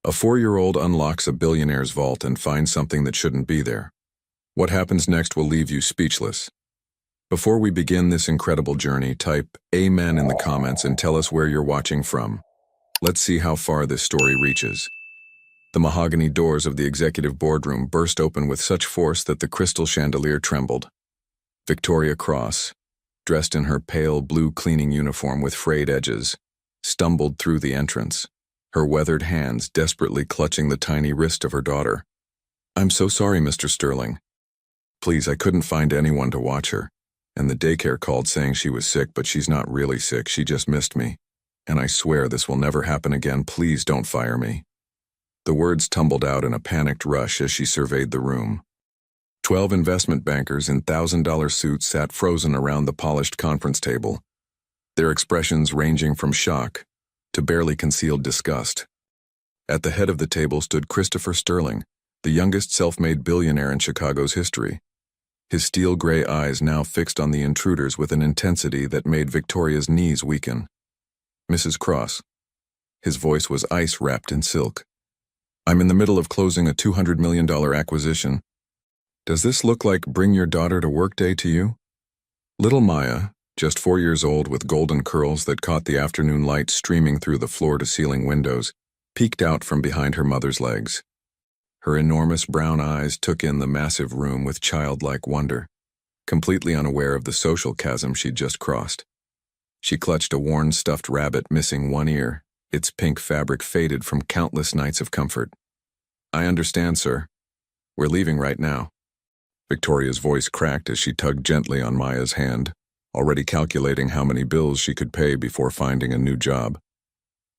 A 4-year-old unlocks a billionaire's vault and finds something that shouldn't be there. What happens next will leave you speechless. Before we begin this incredible journey, type Amen in the comments and tell us where you're watching from. Let's see how far this story reaches. The mahogany doors of the executive boardroom burst open with such force that the crystal chandelier trembled. Victoria Cross, dressed in her pale blue cleaning uniform with frayed edges, stumbled through the entrance, her weathered hands desperately clutching the tiny wrist of her daughter. "I'm so sorry, Mr. Sterling. Please, I couldn't find anyone to watch her, and the daycare called saying she was sick, but she's not really sick, she just missed me. And I swear this will never happen again, please don't fire me." The words tumbled out in a panicked rush as she surveyed the room. 12 investment bankers in $1,000 suits sat frozen around the polished conference table, their expressions ranging from shock to barely concealed disgust. At the head of the table stood Christopher Sterling, the youngest self-made billionaire in Chicago's history, his steel-gray eyes now fixed on the intruders with an intensity that made Victoria's knees weaken. "Mrs. Cross." His voice was ice wrapped in silk. "I'm in the middle of closing a $200 million acquisition. Does this look like bring your daughter to work day to you?" Little Maya, just 4 years old with golden curls that caught the afternoon light streaming through the floor-to-ceiling windows, peeked out from behind her mother's legs. Her enormous brown eyes took in the massive room with childlike wonder, completely unaware of the social chasm she'd just crossed. She clutched a worn stuffed rabbit missing one ear, its pink fabric faded from countless nights of comfort. "I understand, sir. We're leaving right now." Victoria's voice cracked as she tugged gently on Maya's hand, already calculating how many bills she could pay before finding a new job.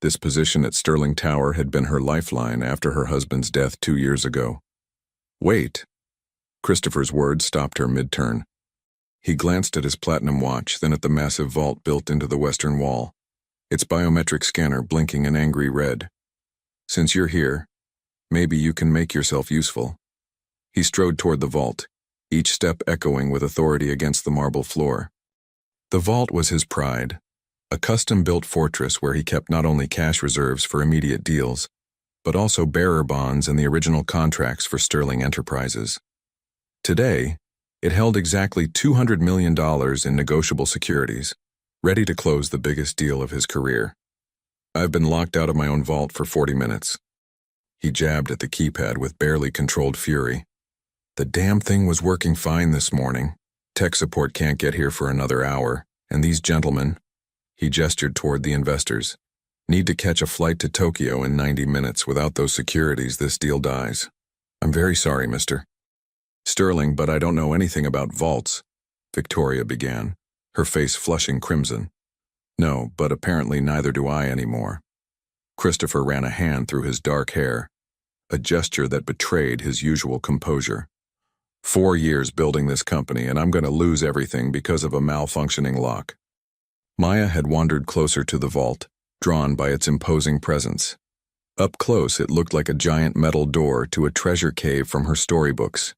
This position at Sterling Tower had been her lifeline after her husband's death 2 years ago. "Wait." Christopher's words stopped her mid-turn. He glanced at his platinum watch, then at the massive vault built into the western wall, its biometric scanner blinking an angry red. "Since you're here, maybe you can make yourself useful." He strode toward the vault, each step echoing with authority against the marble floor. The vault was his pride, a custom-built fortress where he kept not only cash reserves for immediate deals, but also bearer bonds and the original contracts for Sterling Enterprises. Today, it held exactly $200 million in negotiable securities, ready to close the biggest deal of his career. "I've been locked out of my own vault for 40 minutes. He jabbed at the keypad with barely controlled fury. "The damn thing was working fine this morning. Tech support can't get here for another hour, and these gentlemen," he gestured toward the investors, "need to catch a flight to Tokyo in 90 minutes. Without those securities, this deal dies. I'm very sorry, Mr. Sterling, but I don't know anything about vaults," Victoria began, her face flushing crimson. "No, but apparently neither do I anymore." Christopher ran a hand through his dark hair, a gesture that betrayed his usual composure. 4 years building this company, and I'm going to lose everything because of a malfunctioning lock." Maya had wandered closer to the vault, drawn by its imposing presence. Up close, it looked like a giant metal door to a treasure cave from her storybooks.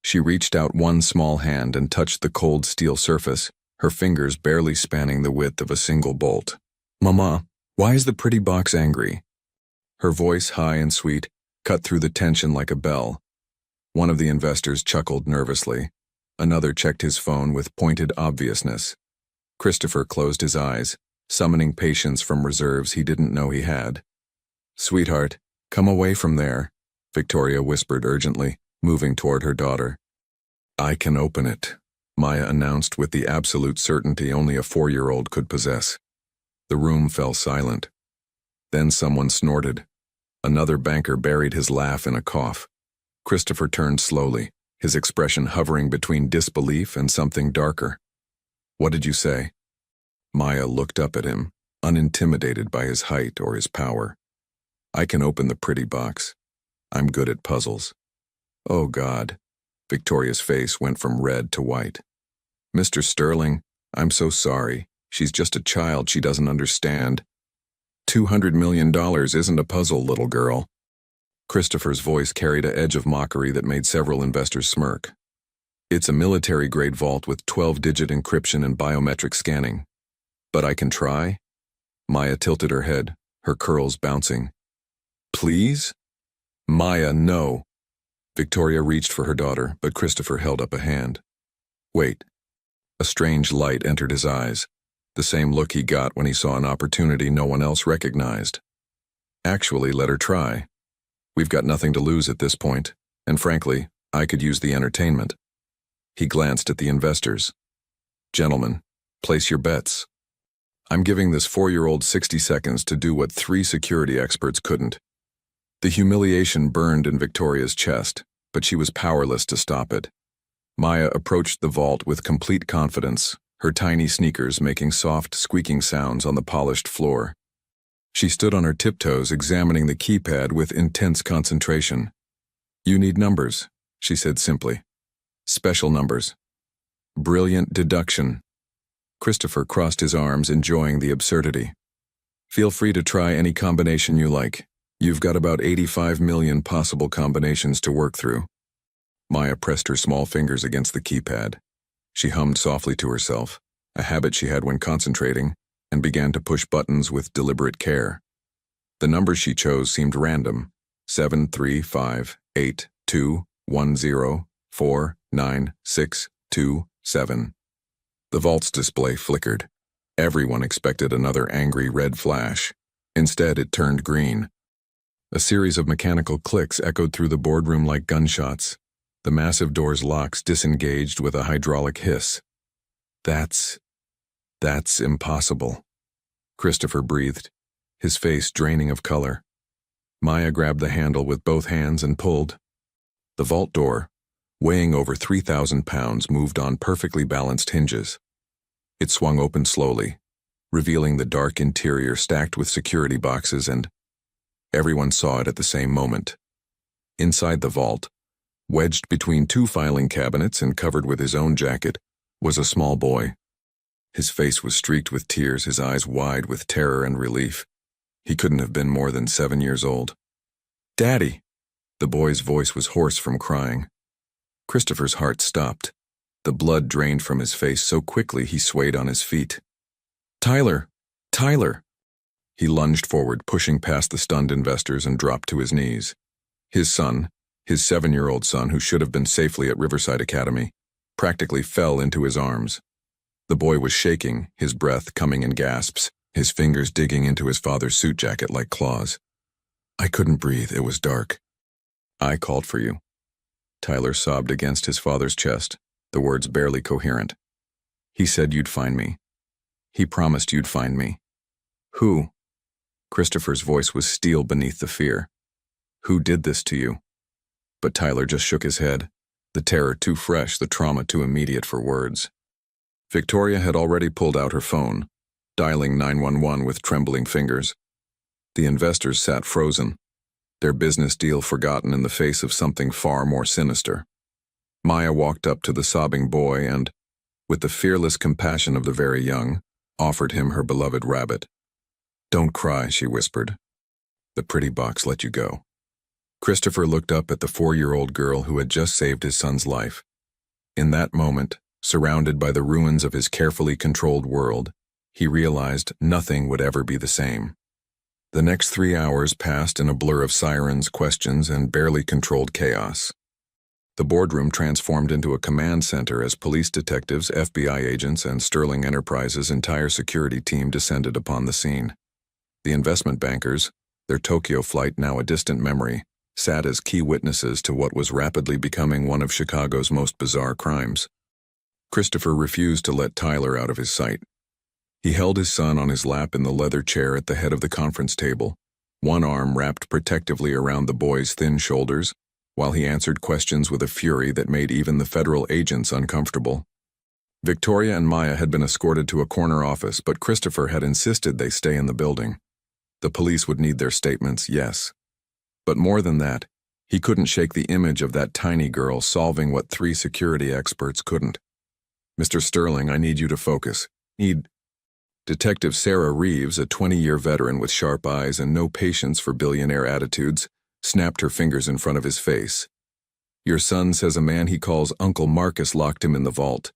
She reached out one small hand and touched the cold steel surface, her fingers barely spanning the width of a single bolt. "Mama, why is the pretty box angry?" Her voice, high and sweet, cut through the tension like a bell. One of the investors chuckled nervously. Another checked his phone with pointed obviousness. Christopher closed his eyes, summoning patience from reserves he didn't know he had. "Sweetheart, come away from there," Victoria whispered urgently, moving toward her daughter. "I can open it," Maya announced with the absolute certainty only a 4-year-old could possess. The room fell silent. Then someone snorted. Another banker buried his laugh in a cough. Christopher turned slowly, his expression hovering between disbelief and something darker. "What did you say?" Maya looked up at him, unintimidated by his height or his power. "I can open the pretty box. I'm good at puzzles." "Oh, God." Victoria's face went from red to white. "Mr. Sterling, I'm so sorry. She's just a child, she doesn't understand. $200 million isn't a puzzle, little girl." Christopher's voice carried an edge of mockery that made several investors smirk. "It's a military-grade vault with 12-digit encryption and biometric scanning. But I can try?" Maya tilted her head, her curls bouncing. Please? Maya, no. Victoria reached for her daughter, but Christopher held up a hand. Wait. A strange light entered his eyes, the same look he got when he saw an opportunity no one else recognized. Actually, let her try. We've got nothing to lose at this point, and frankly, I could use the entertainment. He glanced at the investors. Gentlemen, place your bets. I'm giving this 4-year-old 60 seconds to do what 3 security experts couldn't. The humiliation burned in Victoria's chest, but she was powerless to stop it. Maya approached the vault with complete confidence, her tiny sneakers making soft, squeaking sounds on the polished floor. She stood on her tiptoes, examining the keypad with intense concentration. You need numbers, she said simply. Special numbers. Brilliant deduction. Christopher crossed his arms, enjoying the absurdity. Feel free to try any combination you like. You've got about 85 million possible combinations to work through. Maya pressed her small fingers against the keypad. She hummed softly to herself, a habit she had when concentrating, and began to push buttons with deliberate care. The numbers she chose seemed random: 7, 3, 5, 8, 2, 1, 0, 4, 9, 6, 2, 7. The vault's display flickered. Everyone expected another angry red flash. Instead, it turned green. A series of mechanical clicks echoed through the boardroom like gunshots. The massive door's locks disengaged with a hydraulic hiss. That's impossible. Christopher breathed, his face draining of color. Maya grabbed the handle with both hands and pulled. The vault door, weighing over 3,000 pounds, moved on perfectly balanced hinges. It swung open slowly, revealing the dark interior stacked with security boxes, and everyone saw it at the same moment. Inside the vault, wedged between 2 filing cabinets and covered with his own jacket, was a small boy. His face was streaked with tears, his eyes wide with terror and relief. He couldn't have been more than 7 years old. Daddy! The boy's voice was hoarse from crying. Christopher's heart stopped. The blood drained from his face so quickly he swayed on his feet. Tyler! Tyler! He lunged forward, pushing past the stunned investors, and dropped to his knees. His son, his 7-year-old son who should have been safely at Riverside Academy, practically fell into his arms. The boy was shaking, his breath coming in gasps, his fingers digging into his father's suit jacket like claws. I couldn't breathe, it was dark. I called for you. Tyler sobbed against his father's chest, the words barely coherent. He said you'd find me. He promised you'd find me. Who? Christopher's voice was steel beneath the fear. Who did this to you? But Tyler just shook his head, the terror too fresh, the trauma too immediate for words. Victoria had already pulled out her phone, dialing 911 with trembling fingers. The investors sat frozen, their business deal forgotten in the face of something far more sinister. Maya walked up to the sobbing boy and, with the fearless compassion of the very young, offered him her beloved rabbit. Don't cry, she whispered. The pretty box let you go. Christopher looked up at the 4-year-old girl who had just saved his son's life. In that moment, surrounded by the ruins of his carefully controlled world, he realized nothing would ever be the same. The next 3 hours passed in a blur of sirens, questions, and barely controlled chaos. The boardroom transformed into a command center as police detectives, FBI agents, and Sterling Enterprises' entire security team descended upon the scene. The investment bankers, their Tokyo flight now a distant memory, sat as key witnesses to what was rapidly becoming one of Chicago's most bizarre crimes. Christopher refused to let Tyler out of his sight. He held his son on his lap in the leather chair at the head of the conference table, one arm wrapped protectively around the boy's thin shoulders, while he answered questions with a fury that made even the federal agents uncomfortable. Victoria and Maya had been escorted to a corner office, but Christopher had insisted they stay in the building. The police would need their statements, yes. But more than that, he couldn't shake the image of that tiny girl solving what 3 security experts couldn't. Mr. Sterling, I need you to focus. Detective Sarah Reeves, a 20-year veteran with sharp eyes and no patience for billionaire attitudes, snapped her fingers in front of his face. Your son says a man he calls Uncle Marcus locked him in the vault.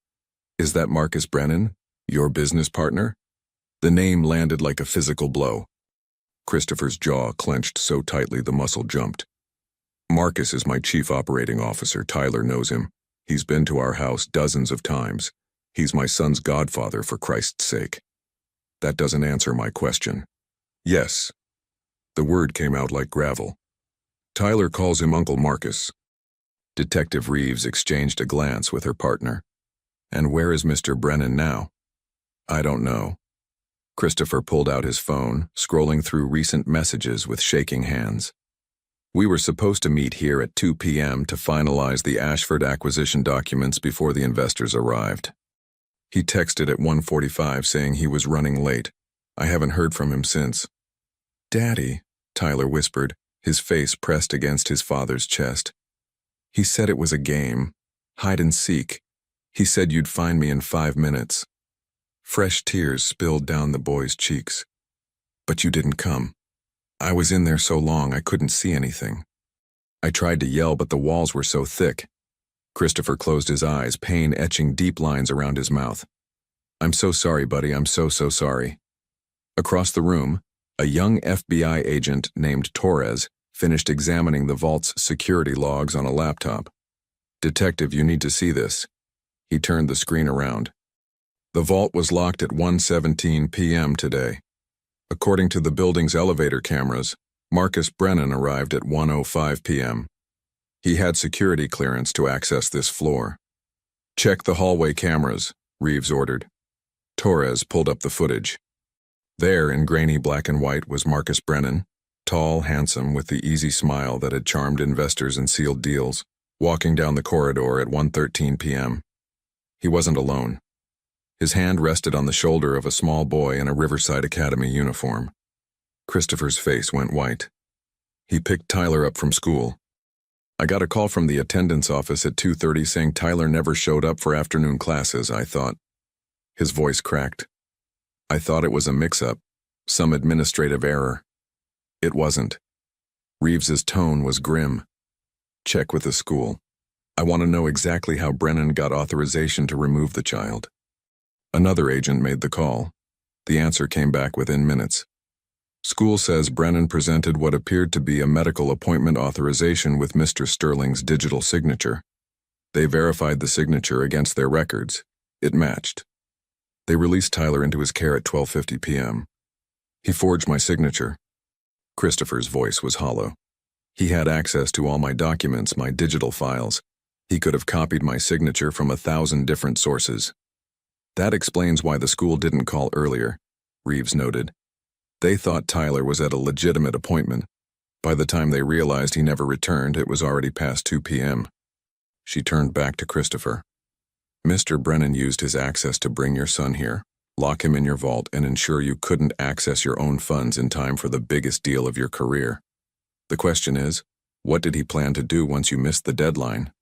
Is that Marcus Brennan, your business partner? The name landed like a physical blow. Christopher's jaw clenched so tightly the muscle jumped. Marcus is my chief operating officer. Tyler knows him. He's been to our house dozens of times. He's my son's godfather, for Christ's sake. That doesn't answer my question. Yes. The word came out like gravel. Tyler calls him Uncle Marcus. Detective Reeves exchanged a glance with her partner. And where is Mr. Brennan now? I don't know. Christopher pulled out his phone, scrolling through recent messages with shaking hands. We were supposed to meet here at 2 p.m. to finalize the Ashford acquisition documents before the investors arrived. He texted at 1:45 saying he was running late. I haven't heard from him since. Daddy, Tyler whispered, his face pressed against his father's chest. He said it was a game, hide and seek. He said you'd find me in 5 minutes. Fresh tears spilled down the boy's cheeks. But you didn't come. I was in there so long I couldn't see anything. I tried to yell, but the walls were so thick. Christopher closed his eyes, pain etching deep lines around his mouth. I'm so sorry, buddy. I'm so sorry. Across the room, a young FBI agent named Torres finished examining the vault's security logs on a laptop. Detective, you need to see this. He turned the screen around. The vault was locked at 1:17 p.m. today. According to the building's elevator cameras, Marcus Brennan arrived at 1:05 p.m. He had security clearance to access this floor. Check the hallway cameras, Reeves ordered. Torres pulled up the footage. There, in grainy black and white, was Marcus Brennan, tall, handsome, with the easy smile that had charmed investors and sealed deals, walking down the corridor at 1:13 p.m. He wasn't alone. His hand rested on the shoulder of a small boy in a Riverside Academy uniform. Christopher's face went white. He picked Tyler up from school. I got a call from the attendance office at 2:30 saying Tyler never showed up for afternoon classes, I thought. His voice cracked. I thought it was a mix-up, some administrative error. It wasn't. Reeves's tone was grim. Check with the school. I want to know exactly how Brennan got authorization to remove the child. Another agent made the call. The answer came back within minutes. School says Brennan presented what appeared to be a medical appointment authorization with Mr. Sterling's digital signature. They verified the signature against their records. It matched. They released Tyler into his care at 12:50 p.m. He forged my signature. Christopher's voice was hollow. He had access to all my documents, my digital files. He could have copied my signature from 1,000 different sources. That explains why the school didn't call earlier, Reeves noted. They thought Tyler was at a legitimate appointment. By the time they realized he never returned, it was already past 2 p.m. She turned back to Christopher. Mr. Brennan used his access to bring your son here, lock him in your vault, and ensure you couldn't access your own funds in time for the biggest deal of your career. The question is, what did he plan to do once you missed the deadline?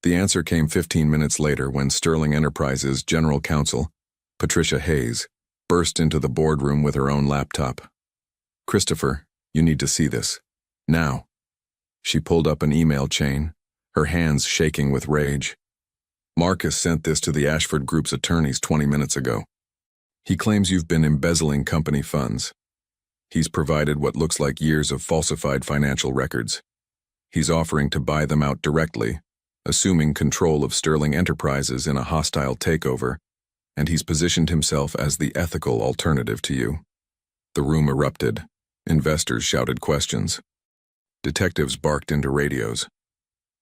The answer came 15 minutes later when Sterling Enterprises' general counsel, Patricia Hayes, burst into the boardroom with her own laptop. Christopher, you need to see this. Now. She pulled up an email chain, her hands shaking with rage. Marcus sent this to the Ashford Group's attorneys 20 minutes ago. He claims you've been embezzling company funds. He's provided what looks like years of falsified financial records. He's offering to buy them out directly, assuming control of Sterling Enterprises in a hostile takeover, and he's positioned himself as the ethical alternative to you. The room erupted. Investors shouted questions. Detectives barked into radios.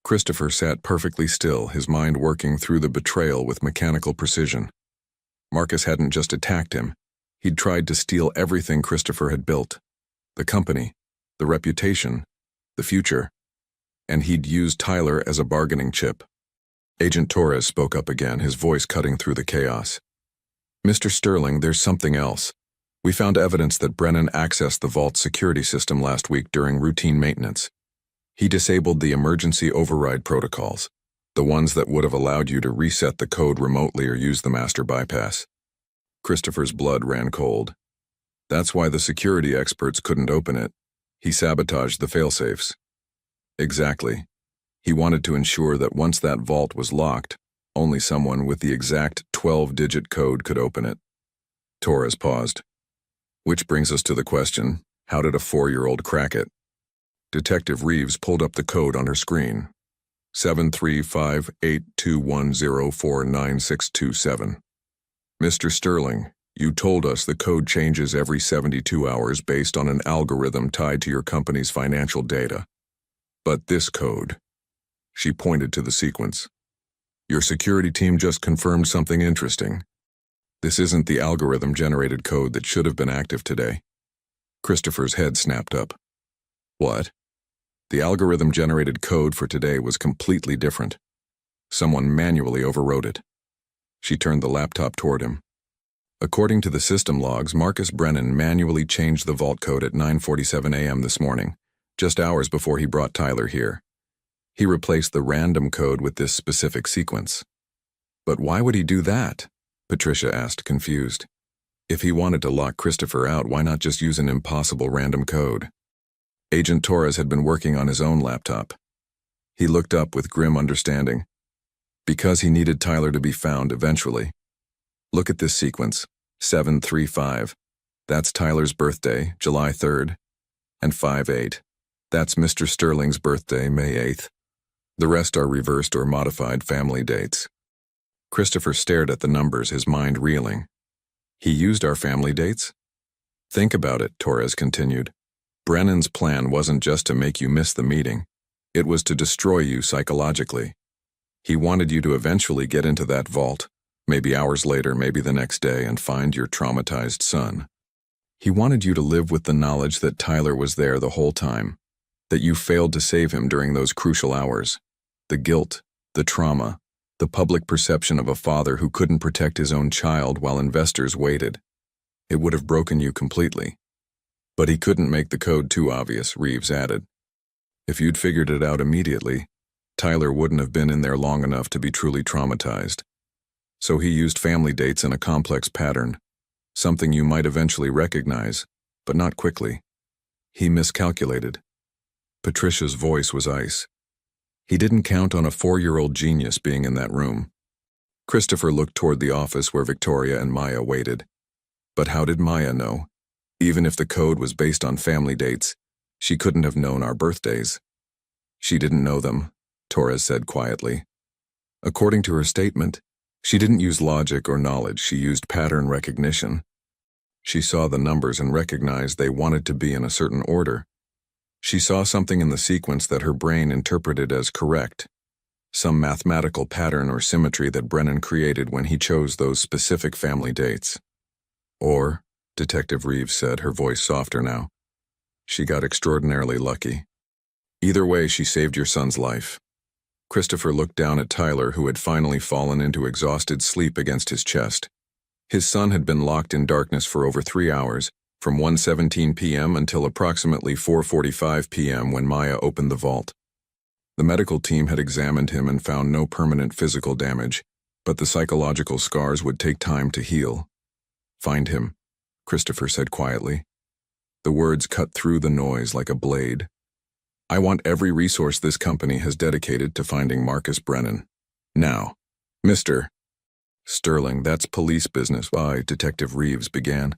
Christopher sat perfectly still, his mind working through the betrayal with mechanical precision. Marcus hadn't just attacked him. He'd tried to steal everything Christopher had built. The company, the reputation, the future. And he'd used Tyler as a bargaining chip. Agent Torres spoke up again, his voice cutting through the chaos. Mr. Sterling, there's something else. We found evidence that Brennan accessed the vault security system last week during routine maintenance. He disabled the emergency override protocols, the ones that would have allowed you to reset the code remotely or use the master bypass. Christopher's blood ran cold. That's why the security experts couldn't open it. He sabotaged the failsafes. Exactly. He wanted to ensure that once that vault was locked, only someone with the exact 12-digit code could open it. Torres paused. Which brings us to the question, How did a 4-year-old crack it? Detective Reeves pulled up the code on her screen. 7358210499627. Mr. Sterling, you told us the code changes every 72 hours based on an algorithm tied to your company's financial data. But this code, she pointed to the sequence. Your security team just confirmed something interesting. This isn't the algorithm-generated code that should have been active today. Christopher's head snapped up. What? The algorithm-generated code for today was completely different. Someone manually overwrote it. She turned the laptop toward him. According to the system logs, Marcus Brennan manually changed the vault code at 9:47 a.m. this morning, just hours before he brought Tyler here. He replaced the random code with this specific sequence. But why would he do that? Patricia asked, confused. If he wanted to lock Christopher out, why not just use an impossible random code? Agent Torres had been working on his own laptop. He looked up with grim understanding. Because he needed Tyler to be found eventually. Look at this sequence, 735. That's Tyler's birthday, July 3rd, and 58. That's Mr. Sterling's birthday, May 8th. The rest are reversed or modified family dates. Christopher stared at the numbers, his mind reeling. He used our family dates? Think about it, Torres continued. Brennan's plan wasn't just to make you miss the meeting. It was to destroy you psychologically. He wanted you to eventually get into that vault, maybe hours later, maybe the next day, and find your traumatized son. He wanted you to live with the knowledge that Tyler was there the whole time, that you failed to save him during those crucial hours. The guilt, the trauma, the public perception of a father who couldn't protect his own child while investors waited. It would have broken you completely. But he couldn't make the code too obvious, Reeves added. If you'd figured it out immediately, Tyler wouldn't have been in there long enough to be truly traumatized. So he used family dates in a complex pattern, something you might eventually recognize, but not quickly. He miscalculated. Patricia's voice was ice. He didn't count on a 4-year-old genius being in that room. Christopher looked toward the office where Victoria and Maya waited. But how did Maya know? Even if the code was based on family dates, she couldn't have known our birthdays. She didn't know them, Torres said quietly. According to her statement, she didn't use logic or knowledge, she used pattern recognition. She saw the numbers and recognized they wanted to be in a certain order. She saw something in the sequence that her brain interpreted as correct, some mathematical pattern or symmetry that Brennan created when he chose those specific family dates. Or, Detective Reeves said, her voice softer now, she got extraordinarily lucky. Either way, she saved your son's life. Christopher looked down at Tyler, who had finally fallen into exhausted sleep against his chest. His son had been locked in darkness for over 3 hours, from 1:17 p.m. until approximately 4:45 p.m. when Maya opened the vault. The medical team had examined him and found no permanent physical damage, but the psychological scars would take time to heal. Find him, Christopher said quietly. The words cut through the noise like a blade. I want every resource this company has dedicated to finding Marcus Brennan. Now. Mr. Sterling, that's police business. Why, Detective Reeves began.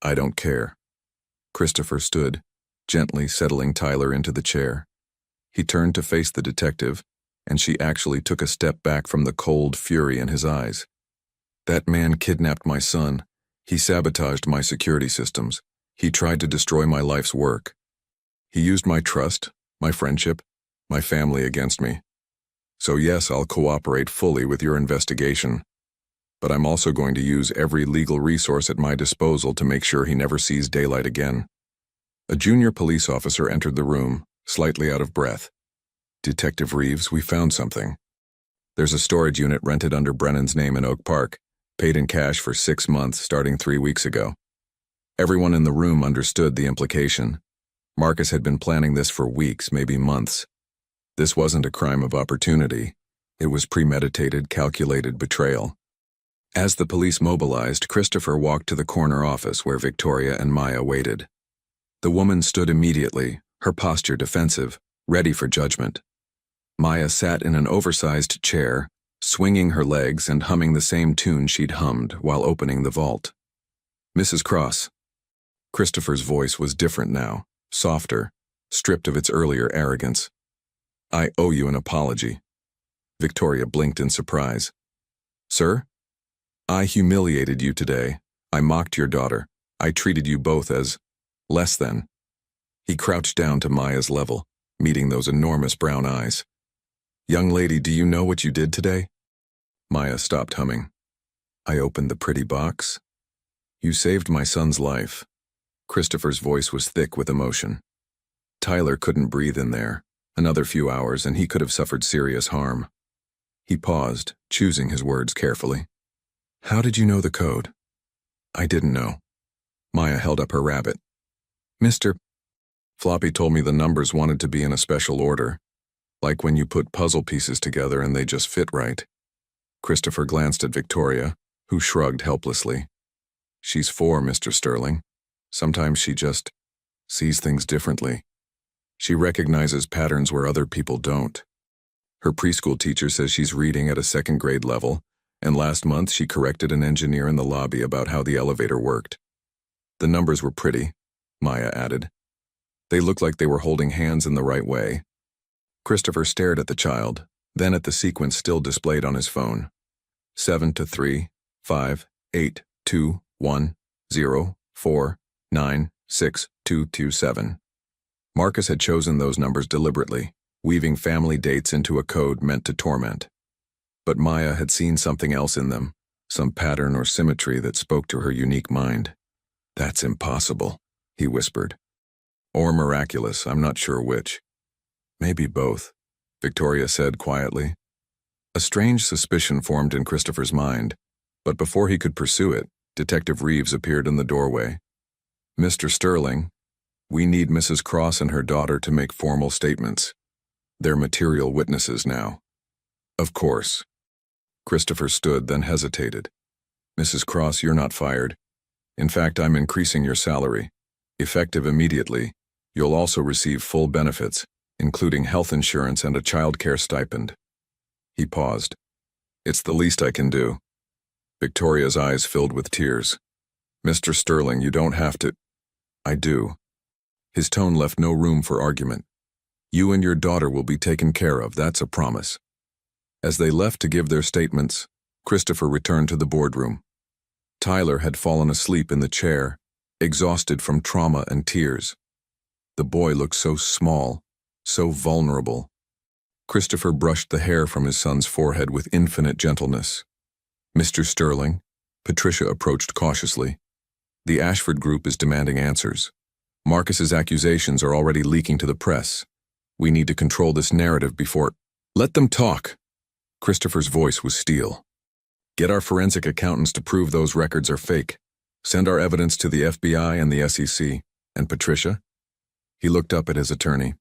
I don't care. Christopher stood, gently settling Tyler into the chair. He turned to face the detective, and she actually took a step back from the cold fury in his eyes. That man kidnapped my son. He sabotaged my security systems. He tried to destroy my life's work. He used my trust, my friendship, my family against me. So yes, I'll cooperate fully with your investigation. But I'm also going to use every legal resource at my disposal to make sure he never sees daylight again. A junior police officer entered the room, slightly out of breath. Detective Reeves, we found something. There's a storage unit rented under Brennan's name in Oak Park, paid in cash for 6 months starting 3 weeks ago. Everyone in the room understood the implication. Marcus had been planning this for weeks, maybe months. This wasn't a crime of opportunity. It was premeditated, calculated betrayal. As the police mobilized, Christopher walked to the corner office where Victoria and Maya waited. The woman stood immediately, her posture defensive, ready for judgment. Maya sat in an oversized chair, swinging her legs and humming the same tune she'd hummed while opening the vault. Mrs. Cross. Christopher's voice was different now, softer, stripped of its earlier arrogance. "I owe you an apology." Victoria blinked in surprise. "Sir? I humiliated you today. I mocked your daughter. I treated you both as less than." He crouched down to Maya's level, meeting those enormous brown eyes. "Young lady, do you know what you did today?" Maya stopped humming. "I opened the pretty box. You saved my son's life." Christopher's voice was thick with emotion. Tyler couldn't breathe in there. Another few hours and he could have suffered serious harm. He paused, choosing his words carefully. "How did you know the code?" "I didn't know." Maya held up her rabbit. "Mr. Floppy told me the numbers wanted to be in a special order, like when you put puzzle pieces together and they just fit right." Christopher glanced at Victoria, who shrugged helplessly. "She's 4, Mr. Sterling. Sometimes she just sees things differently. She recognizes patterns where other people don't. Her preschool teacher says she's reading at a 2nd grade level, and last month she corrected an engineer in the lobby about how the elevator worked. The numbers were pretty," Maya added. "They looked like they were holding hands in the right way." Christopher stared at the child, then at the sequence still displayed on his phone. 7 to 3, 5, 8, 2, 1, 0, 4, 9, 6, 2, 2, 7. Marcus had chosen those numbers deliberately, weaving family dates into a code meant to torment. But Maya had seen something else in them, some pattern or symmetry that spoke to her unique mind. "That's impossible," he whispered. "Or miraculous, I'm not sure which." "Maybe both," Victoria said quietly. A strange suspicion formed in Christopher's mind, but before he could pursue it, Detective Reeves appeared in the doorway. "Mr. Sterling, we need Mrs. Cross and her daughter to make formal statements. They're material witnesses now." "Of course." Christopher stood, then hesitated. "Mrs. Cross, you're not fired. In fact, I'm increasing your salary. Effective immediately, you'll also receive full benefits, including health insurance and a child care stipend." He paused. "It's the least I can do." Victoria's eyes filled with tears. "Mr. Sterling, you don't have to." "I do." His tone left no room for argument. "You and your daughter will be taken care of, that's a promise." As they left to give their statements, Christopher returned to the boardroom. Tyler had fallen asleep in the chair, exhausted from trauma and tears. The boy looked so small, so vulnerable. Christopher brushed the hair from his son's forehead with infinite gentleness. "Mr. Sterling," Patricia approached cautiously. "The Ashford Group is demanding answers. Marcus's accusations are already leaking to the press. We need to control this narrative before—" "Let them talk!" Christopher's voice was steel. "Get our forensic accountants to prove those records are fake. Send our evidence to the FBI and the SEC. And Patricia?" He looked up at his attorney.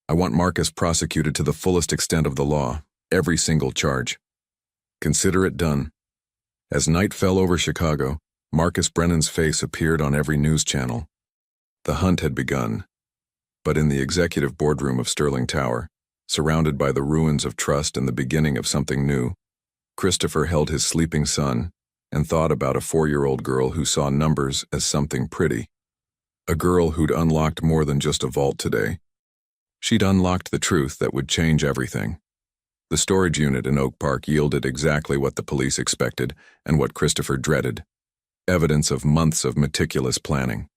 "I want Marcus prosecuted to the fullest extent of the law, every single charge." "Consider it done." As night fell over Chicago, Marcus Brennan's face appeared on every news channel. The hunt had begun. But in the executive boardroom of Sterling Tower, surrounded by the ruins of trust and the beginning of something new, Christopher held his sleeping son and thought about a 4-year-old girl who saw numbers as something pretty. A girl who'd unlocked more than just a vault today. She'd unlocked the truth that would change everything. The storage unit in Oak Park yielded exactly what the police expected and what Christopher dreaded. Evidence of months of meticulous planning.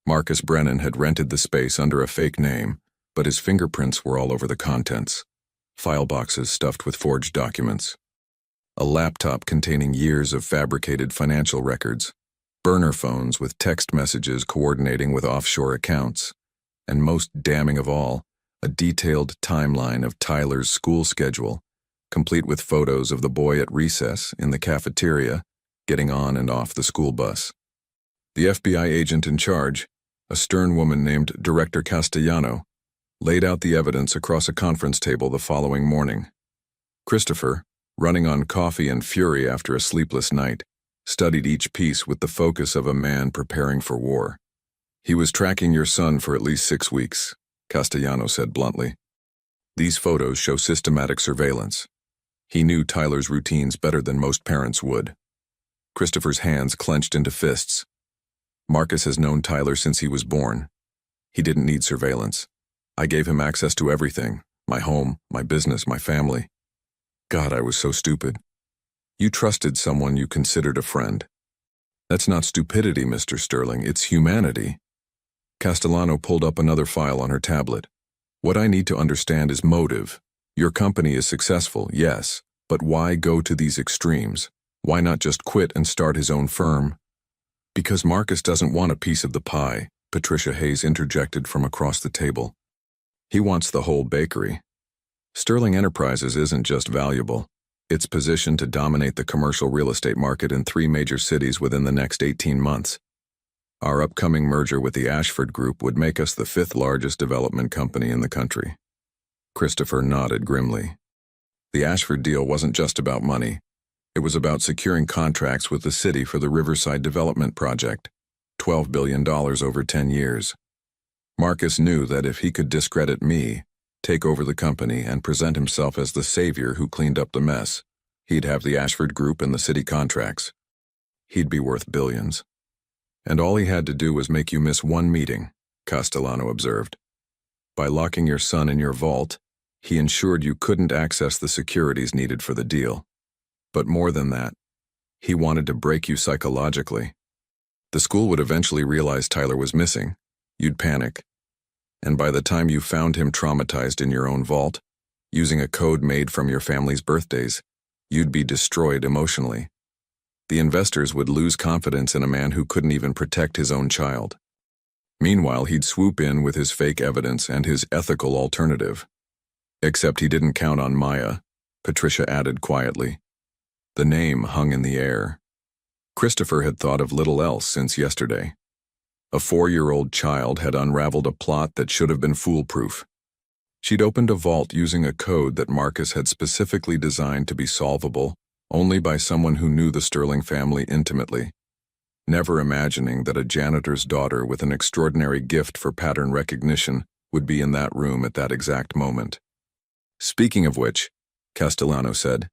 Marcus Brennan had rented the space under a fake name, but his fingerprints were all over the contents. File boxes stuffed with forged documents. A laptop containing years of fabricated financial records. Burner phones with text messages coordinating with offshore accounts. And most damning of all, a detailed timeline of Tyler's school schedule, complete with photos of the boy at recess, in the cafeteria, getting on and off the school bus. The FBI agent in charge, a stern woman named Director Castellano, laid out the evidence across a conference table the following morning. Christopher, running on coffee and fury after a sleepless night, studied each piece with the focus of a man preparing for war. "He was tracking your son for at least 6 weeks," Castellano said bluntly. "These photos show systematic surveillance. He knew Tyler's routines better than most parents would." Christopher's hands clenched into fists. Marcus has known Tyler since he was born. He didn't need surveillance. I gave him access to everything, my home, my business, my family. God, I was so stupid. You trusted someone you considered a friend. That's not stupidity, Mr. Sterling, it's humanity. Castellano pulled up another file on her tablet. What I need to understand is motive. Your company is successful, yes, but why go to these extremes? Why not just quit and start his own firm? Because Marcus doesn't want a piece of the pie, Patricia Hayes interjected from across the table. He wants the whole bakery. Sterling Enterprises isn't just valuable. It's positioned to dominate the commercial real estate market in 3 major cities within the next 18 months. Our upcoming merger with the Ashford Group would make us the 5th largest development company in the country. Christopher nodded grimly. The Ashford deal wasn't just about money. It was about securing contracts with the city for the Riverside Development Project, $12 billion over 10 years. Marcus knew that if he could discredit me, take over the company, and present himself as the savior who cleaned up the mess, he'd have the Ashford Group and the city contracts. He'd be worth billions. And all he had to do was make you miss one meeting, Castellano observed. By locking your son in your vault, he ensured you couldn't access the securities needed for the deal. But more than that, he wanted to break you psychologically. The school would eventually realize Tyler was missing. You'd panic. And by the time you found him traumatized in your own vault, using a code made from your family's birthdays, you'd be destroyed emotionally. The investors would lose confidence in a man who couldn't even protect his own child. Meanwhile, he'd swoop in with his fake evidence and his ethical alternative. Except he didn't count on Maya, Patricia added quietly. The name hung in the air. Christopher had thought of little else since yesterday. A 4-year-old child had unraveled a plot that should have been foolproof. She'd opened a vault using a code that Marcus had specifically designed to be solvable only by someone who knew the Sterling family intimately, never imagining that a janitor's daughter with an extraordinary gift for pattern recognition would be in that room at that exact moment. Speaking of which, Castellano said,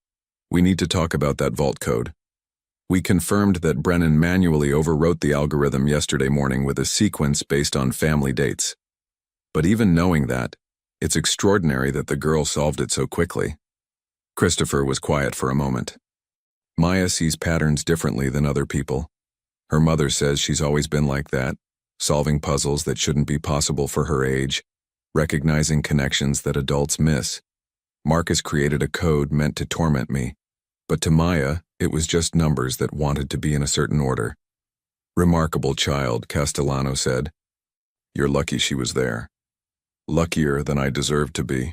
we need to talk about that vault code. We confirmed that Brennan manually overwrote the algorithm yesterday morning with a sequence based on family dates. But even knowing that, it's extraordinary that the girl solved it so quickly. Christopher was quiet for a moment. Maya sees patterns differently than other people. Her mother says she's always been like that, solving puzzles that shouldn't be possible for her age, recognizing connections that adults miss. Marcus created a code meant to torment me, but to Maya, it was just numbers that wanted to be in a certain order. Remarkable child, Castellano said. You're lucky she was there. Luckier than I deserved to be.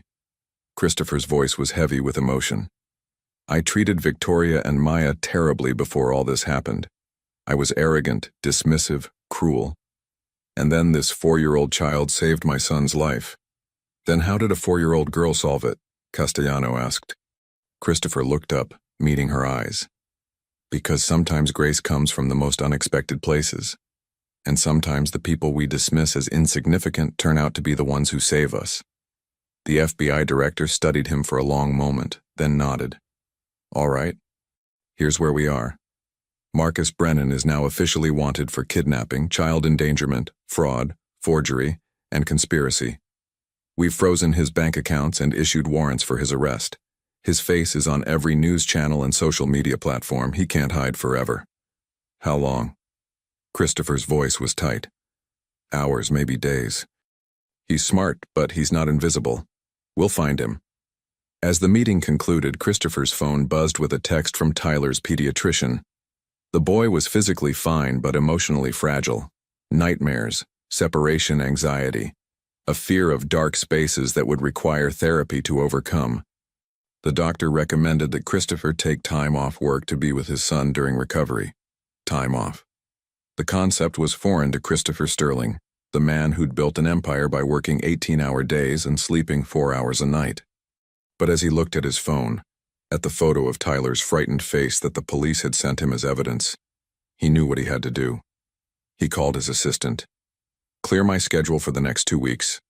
Christopher's voice was heavy with emotion. I treated Victoria and Maya terribly before all this happened. I was arrogant, dismissive, cruel. And then this 4-year-old child saved my son's life. Then how did a 4-year-old girl solve it? Castellano asked. Christopher looked up, meeting her eyes. Because sometimes grace comes from the most unexpected places. And sometimes the people we dismiss as insignificant turn out to be the ones who save us. The FBI director studied him for a long moment, then nodded. All right. Here's where we are. Marcus Brennan is now officially wanted for kidnapping, child endangerment, fraud, forgery, and conspiracy. We've frozen his bank accounts and issued warrants for his arrest. His face is on every news channel and social media platform. He can't hide forever. How long? Christopher's voice was tight. Hours, maybe days. He's smart, but he's not invisible. We'll find him. As the meeting concluded, Christopher's phone buzzed with a text from Tyler's pediatrician. The boy was physically fine but emotionally fragile. Nightmares, separation anxiety, a fear of dark spaces that would require therapy to overcome. The doctor recommended that Christopher take time off work to be with his son during recovery. Time off. The concept was foreign to Christopher Sterling, the man who'd built an empire by working 18-hour days and sleeping 4 hours a night. But as he looked at his phone, at the photo of Tyler's frightened face that the police had sent him as evidence, he knew what he had to do. He called his assistant. Clear my schedule for the next 2 weeks.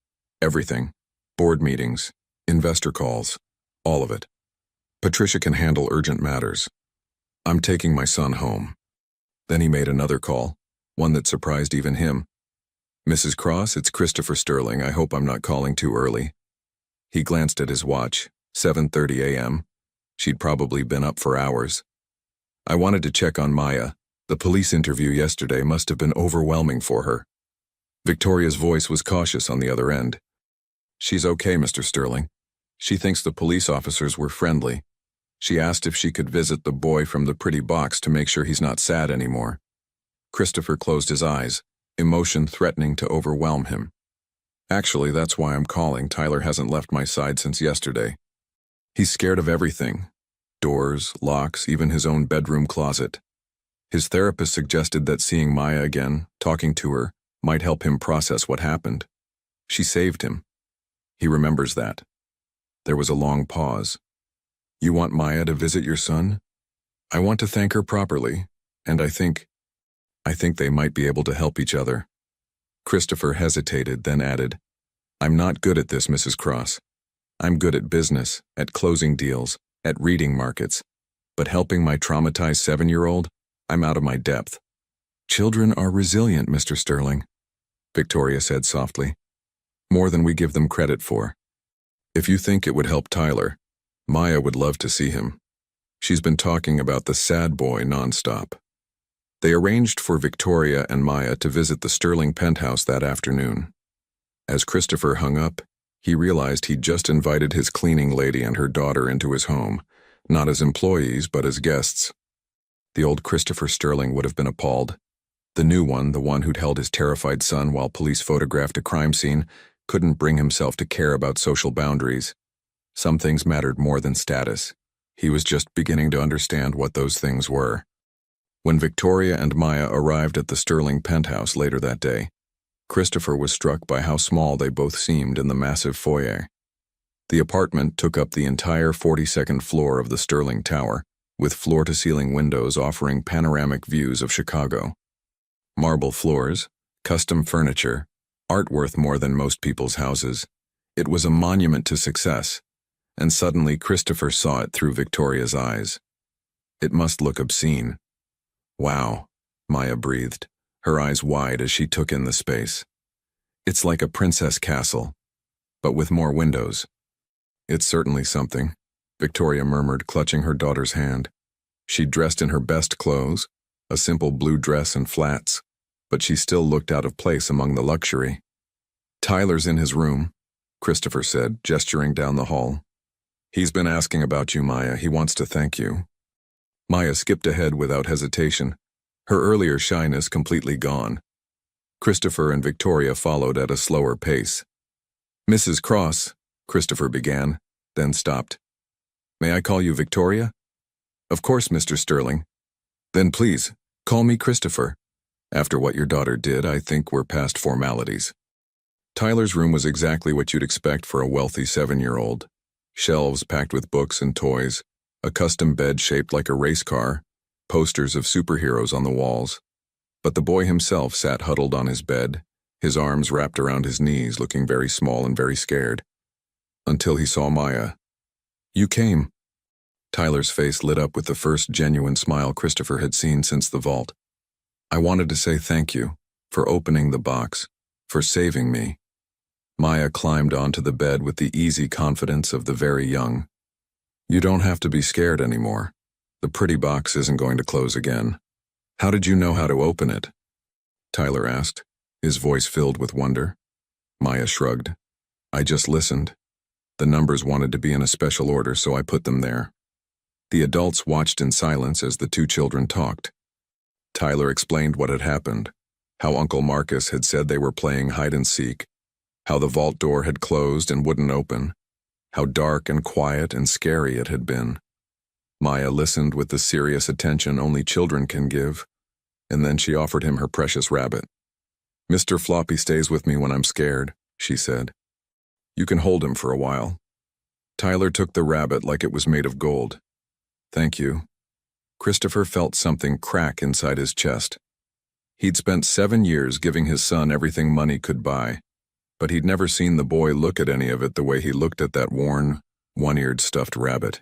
Everything. Board meetings, investor calls, all of it. Patricia can handle urgent matters. I'm taking my son home. Then he made another call. one that surprised even him. "Mrs. Cross, it's Christopher Sterling. I hope I'm not calling too early." He glanced at his watch, 7:30 a.m. She'd probably been up for hours. "I wanted to check on Maya. The police interview yesterday must have been overwhelming for her." Victoria's voice was cautious on the other end. "She's okay, Mr. Sterling. She thinks the police officers were friendly. She asked if she could visit the boy from the pretty box to make sure he's not sad anymore." Christopher closed his eyes, emotion threatening to overwhelm him. "Actually, that's why I'm calling. Tyler hasn't left my side since yesterday. He's scared of everything. Doors, locks, even his own bedroom closet. His therapist suggested that seeing Maya again, talking to her, might help him process what happened. She saved him. He remembers that." There was a long pause. "You want Maya to visit your son?" "I want to thank her properly, and I think they might be able to help each other." Christopher hesitated, then added, "I'm not good at this, Mrs. Cross. I'm good at business, at closing deals, at reading markets. But helping my traumatized 7-year-old, I'm out of my depth." "Children are resilient, Mr. Sterling," Victoria said softly. "More than we give them credit for. If you think it would help Tyler, Maya would love to see him. She's been talking about the sad boy nonstop." They arranged for Victoria and Maya to visit the Sterling penthouse that afternoon. As Christopher hung up, he realized he'd just invited his cleaning lady and her daughter into his home, not as employees but as guests. The old Christopher Sterling would have been appalled. The new one, the one who'd held his terrified son while police photographed a crime scene, couldn't bring himself to care about social boundaries. Some things mattered more than status. He was just beginning to understand what those things were. When Victoria and Maya arrived at the Sterling penthouse later that day, Christopher was struck by how small they both seemed in the massive foyer. The apartment took up the entire 42nd floor of the Sterling Tower, with floor-to-ceiling windows offering panoramic views of Chicago. Marble floors, custom furniture, art worth more than most people's houses. It was a monument to success, and suddenly Christopher saw it through Victoria's eyes. It must look obscene. "Wow," Maya breathed, her eyes wide as she took in the space. "It's like a princess castle, but with more windows." "It's certainly something," Victoria murmured, clutching her daughter's hand. She'd dressed in her best clothes, a simple blue dress and flats, but she still looked out of place among the luxury. "Tyler's in his room," Christopher said, gesturing down the hall. "He's been asking about you, Maya. He wants to thank you." Maya skipped ahead without hesitation, her earlier shyness completely gone. Christopher and Victoria followed at a slower pace. "Mrs. Cross," Christopher began, then stopped. "May I call you Victoria?" "Of course, Mr. Sterling." "Then please, call me Christopher. After what your daughter did, I think we're past formalities." Tyler's room was exactly what you'd expect for a wealthy 7-year-old. Shelves packed with books and toys, a custom bed shaped like a race car, posters of superheroes on the walls. But the boy himself sat huddled on his bed, his arms wrapped around his knees, looking very small and very scared. Until he saw Maya. "You came." Tyler's face lit up with the first genuine smile Christopher had seen since the vault. "I wanted to say thank you for opening the box, for saving me." Maya climbed onto the bed with the easy confidence of the very young. "You don't have to be scared anymore. The pretty box isn't going to close again." "How did you know how to open it?" Tyler asked, his voice filled with wonder. Maya shrugged. "I just listened. The numbers wanted to be in a special order, so I put them there." The adults watched in silence as the two children talked. Tyler explained what had happened, how Uncle Marcus had said they were playing hide-and-seek, how the vault door had closed and wouldn't open, how dark and quiet and scary it had been. Maya listened with the serious attention only children can give, and then she offered him her precious rabbit. "Mr. Floppy stays with me when I'm scared," she said. "You can hold him for a while." Tyler took the rabbit like it was made of gold. "Thank you." Christopher felt something crack inside his chest. He'd spent 7 years giving his son everything money could buy, but he'd never seen the boy look at any of it the way he looked at that worn, one-eared stuffed rabbit.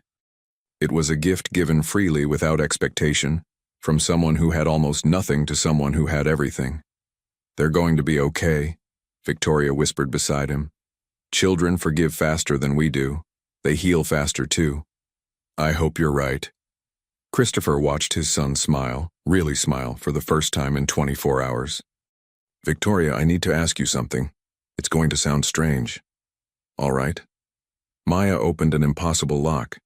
It was a gift given freely without expectation, From someone who had almost nothing to someone who had everything. "They're going to be okay," Victoria whispered beside him. "Children forgive faster than we do. They heal faster too." "I hope you're right." Christopher watched his son smile, really smile, for the first time in 24 hours. "Victoria, I need to ask you something. It's going to sound strange." "All right." Maya opened an impossible lock.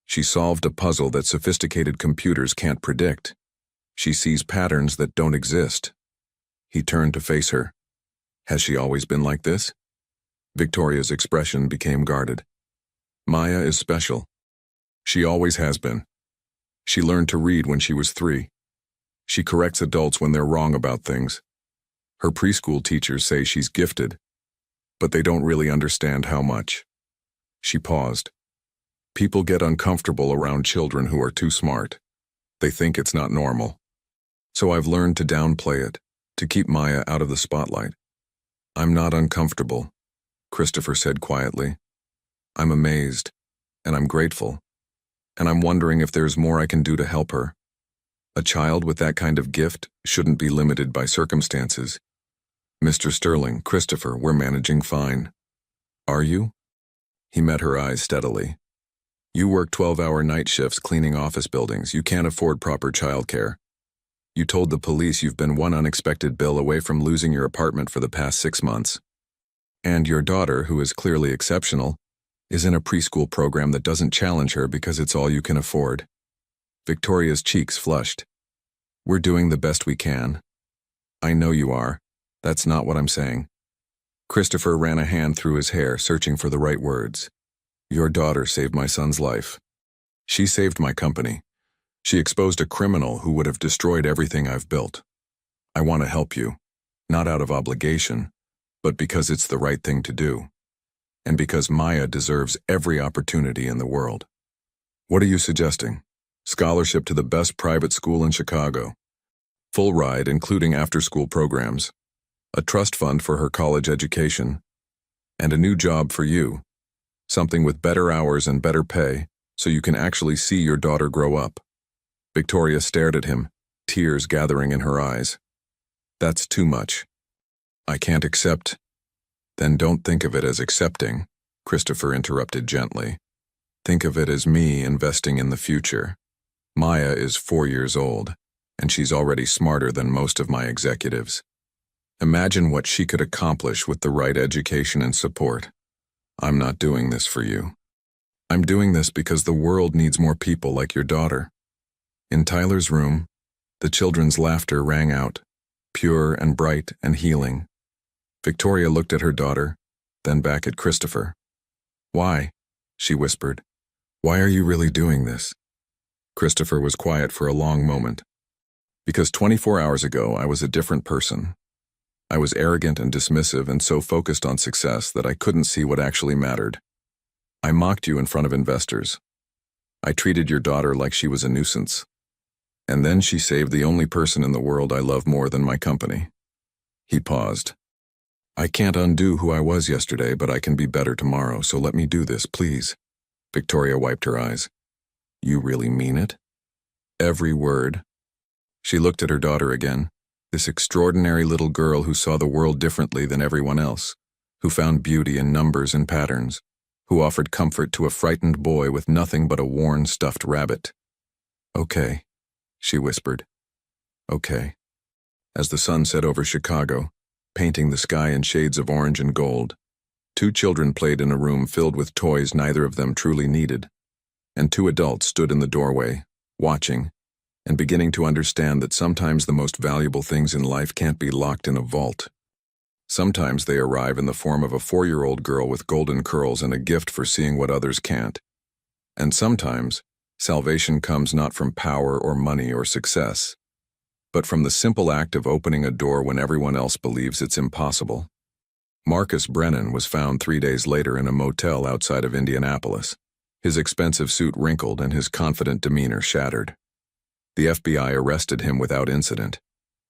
She solved a puzzle that sophisticated computers can't predict. She sees patterns that don't exist. He turned to face her. "Has she always been like this?" Victoria's expression became guarded. "Maya is special. She always has been. She learned to read when she was 3. She corrects adults when they're wrong about things. Her preschool teachers say she's gifted, but they don't really understand how much." She paused. "People get uncomfortable around children who are too smart. They think it's not normal. So I've learned to downplay it, to keep Maya out of the spotlight." "I'm not uncomfortable," Christopher said quietly. "I'm amazed, and I'm grateful, and I'm wondering if there's more I can do to help her. A child with that kind of gift shouldn't be limited by circumstances." "Mr. Sterling, Christopher, we're managing fine." "Are you?" He met her eyes steadily. "You work 12-hour night shifts cleaning office buildings. You can't afford proper childcare. You told the police you've been one unexpected bill away from losing your apartment for the past 6 months. And your daughter, who is clearly exceptional, is in a preschool program that doesn't challenge her because it's all you can afford." Victoria's cheeks flushed. "We're doing the best we can." "I know you are. That's not what I'm saying." Christopher ran a hand through his hair, searching for the right words. "Your daughter saved my son's life. She saved my company. She exposed a criminal who would have destroyed everything I've built. I want to help you, not out of obligation, but because it's the right thing to do. And because Maya deserves every opportunity in the world." "What are you suggesting?" "Scholarship to the best private school in Chicago. Full ride, including after-school programs. A trust fund for her college education. And a new job for you. Something with better hours and better pay, so you can actually see your daughter grow up." Victoria stared at him, tears gathering in her eyes. "That's too much. I can't accept." "Then don't think of it as accepting," Christopher interrupted gently. "Think of it as me investing in the future. Maya is 4 years old, and she's already smarter than most of my executives. Imagine what she could accomplish with the right education and support. I'm not doing this for you. I'm doing this because the world needs more people like your daughter." In Tyler's room, the children's laughter rang out, pure and bright and healing. Victoria looked at her daughter, then back at Christopher. "Why?" she whispered. "Why are you really doing this?" Christopher was quiet for a long moment. "Because 24 hours ago I was a different person. I was arrogant and dismissive and so focused on success that I couldn't see what actually mattered. I mocked you in front of investors. I treated your daughter like she was a nuisance. And then she saved the only person in the world I love more than my company." He paused. "I can't undo who I was yesterday, but I can be better tomorrow, so let me do this, please." Victoria wiped her eyes. "You really mean it?" "Every word." She looked at her daughter again, this extraordinary little girl who saw the world differently than everyone else, who found beauty in numbers and patterns, who offered comfort to a frightened boy with nothing but a worn stuffed rabbit. "Okay," she whispered. "Okay." As the sun set over Chicago, painting the sky in shades of orange and gold, 2 children played in a room filled with toys neither of them truly needed, and 2 adults stood in the doorway, watching, and beginning to understand that sometimes the most valuable things in life can't be locked in a vault. Sometimes they arrive in the form of a 4-year-old girl with golden curls and a gift for seeing what others can't. And sometimes, salvation comes not from power or money or success, but from the simple act of opening a door when everyone else believes it's impossible. Marcus Brennan was found 3 days later in a motel outside of Indianapolis, his expensive suit wrinkled and his confident demeanor shattered. The FBI arrested him without incident,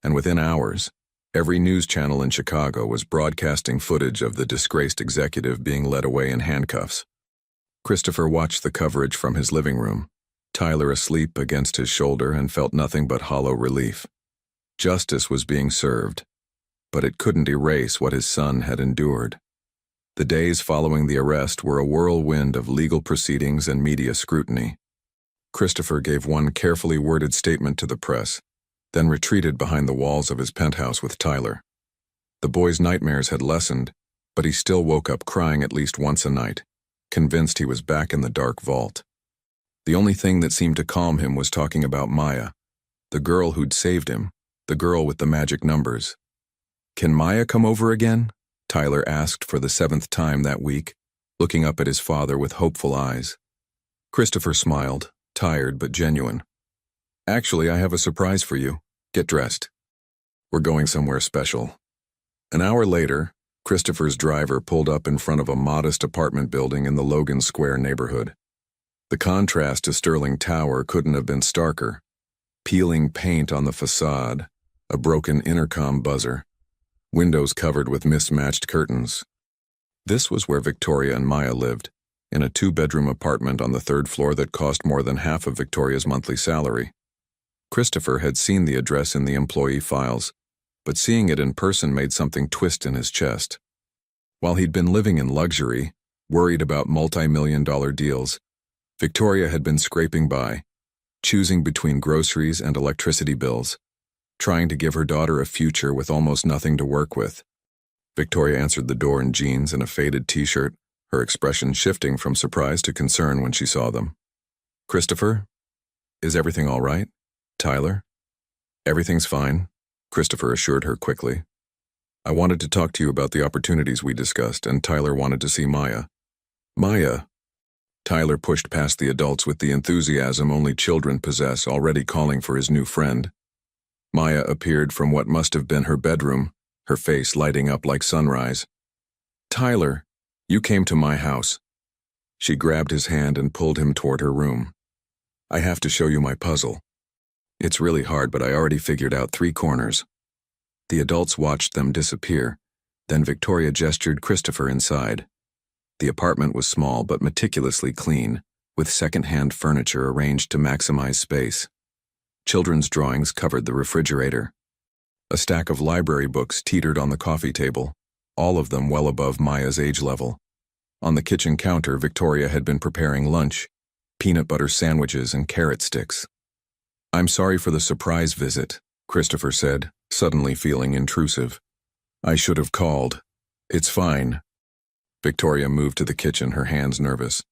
and within hours, every news channel in Chicago was broadcasting footage of the disgraced executive being led away in handcuffs. Christopher watched the coverage from his living room, Tyler asleep against his shoulder and felt nothing but hollow relief. Justice was being served, but it couldn't erase what his son had endured. The days following the arrest were a whirlwind of legal proceedings and media scrutiny. Christopher gave one carefully worded statement to the press, then retreated behind the walls of his penthouse with Tyler. The boy's nightmares had lessened, but he still woke up crying at least once a night, convinced he was back in the dark vault. The only thing that seemed to calm him was talking about Maya, the girl who'd saved him, the girl with the magic numbers. "Can Maya come over again?" Tyler asked for the 7th time that week, looking up at his father with hopeful eyes. Christopher smiled, tired but genuine. "Actually, I have a surprise for you. Get dressed. We're going somewhere special." An hour later, Christopher's driver pulled up in front of a modest apartment building in the Logan Square neighborhood. The contrast to Sterling Tower couldn't have been starker. Peeling paint on the facade, a broken intercom buzzer, windows covered with mismatched curtains. This was where Victoria and Maya lived, in a 2-bedroom apartment on the 3rd floor that cost more than half of Victoria's monthly salary. Christopher had seen the address in the employee files, but seeing it in person made something twist in his chest. While he'd been living in luxury, worried about multi-million-dollar deals, Victoria had been scraping by, choosing between groceries and electricity bills, trying to give her daughter a future with almost nothing to work with. Victoria answered the door in jeans and a faded t-shirt, her expression shifting from surprise to concern when she saw them. "Christopher? Is everything all right? Tyler?" "Everything's fine," Christopher assured her quickly. "I wanted to talk to you about the opportunities we discussed, and Tyler wanted to see Maya." "Maya?" Tyler pushed past the adults with the enthusiasm only children possess, already calling for his new friend. Maya appeared from what must have been her bedroom, her face lighting up like sunrise. "Tyler, you came to my house." She grabbed his hand and pulled him toward her room. "I have to show you my puzzle. It's really hard, but I already figured out 3 corners." The adults watched them disappear. Then Victoria gestured Christopher inside. The apartment was small but meticulously clean, with second-hand furniture arranged to maximize space. Children's drawings covered the refrigerator. A stack of library books teetered on the coffee table, all of them well above Maya's age level. On the kitchen counter, Victoria had been preparing lunch, peanut butter sandwiches and carrot sticks. "I'm sorry for the surprise visit," Christopher said, suddenly feeling intrusive. "I should have called. It's fine." Victoria moved to the kitchen, her hands nervous.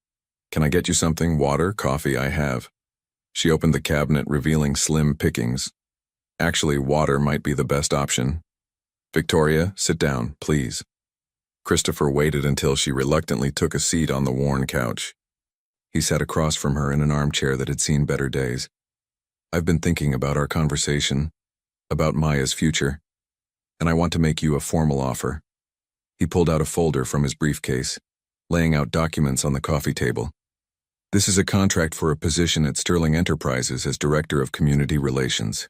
"Can I get you something? Water? Coffee? I have." She opened the cabinet, revealing slim pickings. "Actually, water might be the best option." "Victoria, sit down, please." Christopher waited until she reluctantly took a seat on the worn couch. He sat across from her in an armchair that had seen better days. "I've been thinking about our conversation, about Maya's future, and I want to make you a formal offer." He pulled out a folder from his briefcase, laying out documents on the coffee table. "This is a contract for a position at Sterling Enterprises as Director of Community Relations.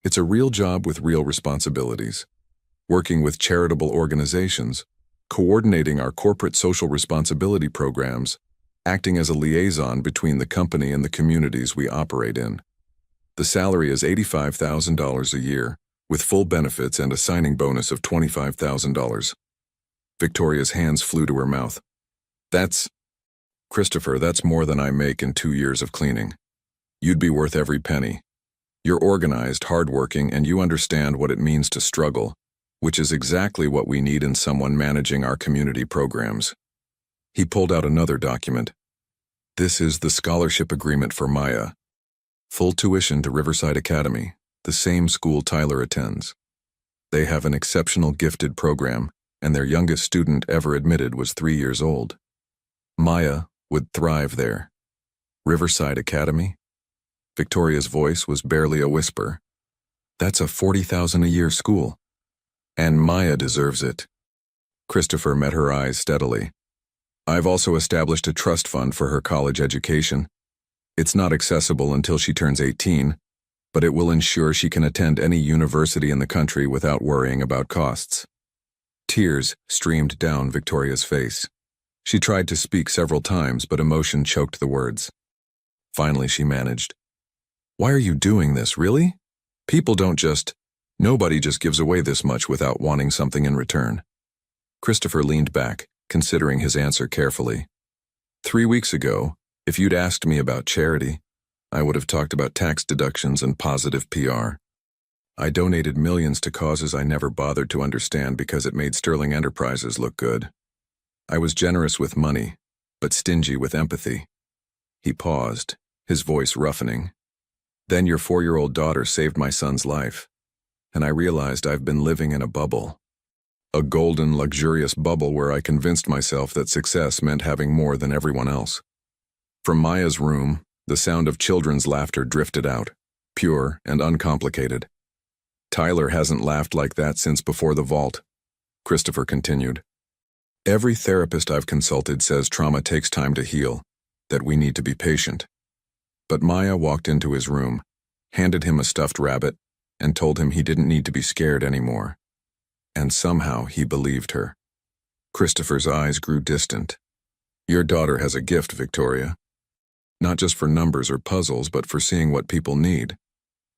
It's a real job with real responsibilities, working with charitable organizations, coordinating our corporate social responsibility programs, acting as a liaison between the company and the communities we operate in. The salary is $85,000 a year, with full benefits and a signing bonus of $25,000. Victoria's hands flew to her mouth. Christopher, that's more than I make in 2 years of cleaning. You'd be worth every penny. You're organized, hardworking, and you understand what it means to struggle, which is exactly what we need in someone managing our community programs." He pulled out another document. "This is the scholarship agreement for Maya. Full tuition to Riverside Academy, the same school Tyler attends. They have an exceptional gifted program, and their youngest student ever admitted was 3 years old. Maya would thrive there." "Riverside Academy?" Victoria's voice was barely a whisper. "That's a $40,000 a year school. And Maya deserves it." Christopher met her eyes steadily. "I've also established a trust fund for her college education. It's not accessible until she turns 18, but it will ensure she can attend any university in the country without worrying about costs." Tears streamed down Victoria's face. She tried to speak several times, but emotion choked the words. Finally, she managed. Why are you doing this, really? Nobody just gives away this much without wanting something in return. Christopher leaned back, considering his answer carefully. 3 weeks ago, if you'd asked me about charity, I would have talked about tax deductions and positive PR. I donated millions to causes I never bothered to understand because it made Sterling Enterprises look good. I was generous with money, but stingy with empathy. He paused, his voice roughening. Then your 4-year-old daughter saved my son's life, and I realized I've been living in a bubble. A golden, luxurious bubble where I convinced myself that success meant having more than everyone else. From Maya's room, the sound of children's laughter drifted out, pure and uncomplicated. Tyler hasn't laughed like that since before the vault, Christopher continued. Every therapist I've consulted says trauma takes time to heal, that we need to be patient. But Maya walked into his room, handed him a stuffed rabbit, and told him he didn't need to be scared anymore. And somehow he believed her. Christopher's eyes grew distant. Your daughter has a gift, Victoria. Not just for numbers or puzzles, but for seeing what people need.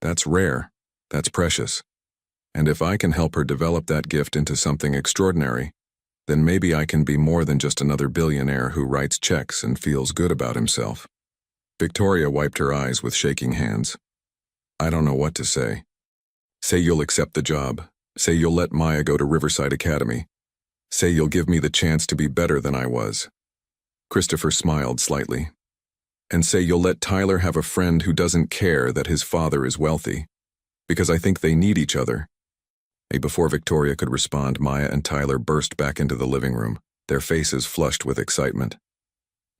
That's rare. That's precious. And if I can help her develop that gift into something extraordinary, then maybe I can be more than just another billionaire who writes checks and feels good about himself. Victoria wiped her eyes with shaking hands. I don't know what to say. Say you'll accept the job. Say you'll let Maya go to Riverside Academy. Say you'll give me the chance to be better than I was. Christopher smiled slightly. And say you'll let Tyler have a friend who doesn't care that his father is wealthy. Because I think they need each other. Before Victoria could respond, Maya and Tyler burst back into the living room, their faces flushed with excitement.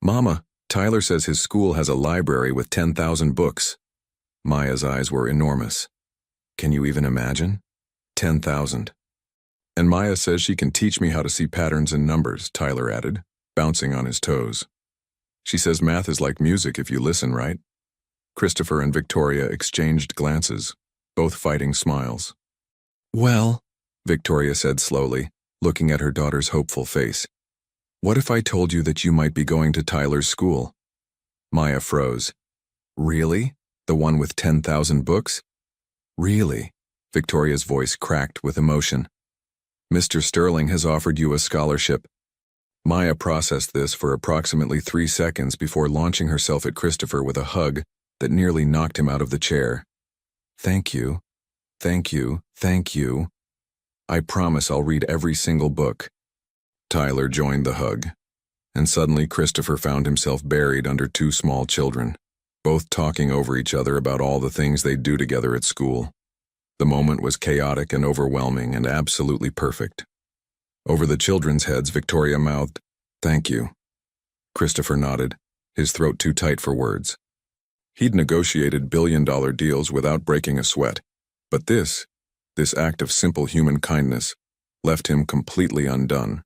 Mama, Tyler says his school has a library with 10,000 books. Maya's eyes were enormous. Can you even imagine? 10,000. And Maya says she can teach me how to see patterns in numbers, Tyler added, bouncing on his toes. She says math is like music if you listen, right? Christopher and Victoria exchanged glances, both fighting smiles. Well, Victoria said slowly, looking at her daughter's hopeful face. What if I told you that you might be going to Tyler's school? Maya froze. Really? The one with 10,000 books? Really? Victoria's voice cracked with emotion. Mr. Sterling has offered you a scholarship. Maya processed this for approximately 3 seconds before launching herself at Christopher with a hug that nearly knocked him out of the chair. Thank you. Thank you. Thank you. I promise I'll read every single book. Tyler joined the hug, and suddenly Christopher found himself buried under 2 small children, both talking over each other about all the things they'd do together at school. The moment was chaotic and overwhelming and absolutely perfect. Over the children's heads, Victoria mouthed, "Thank you." Christopher nodded, his throat too tight for words. He'd negotiated billion-dollar deals without breaking a sweat, but this act of simple human kindness, left him completely undone.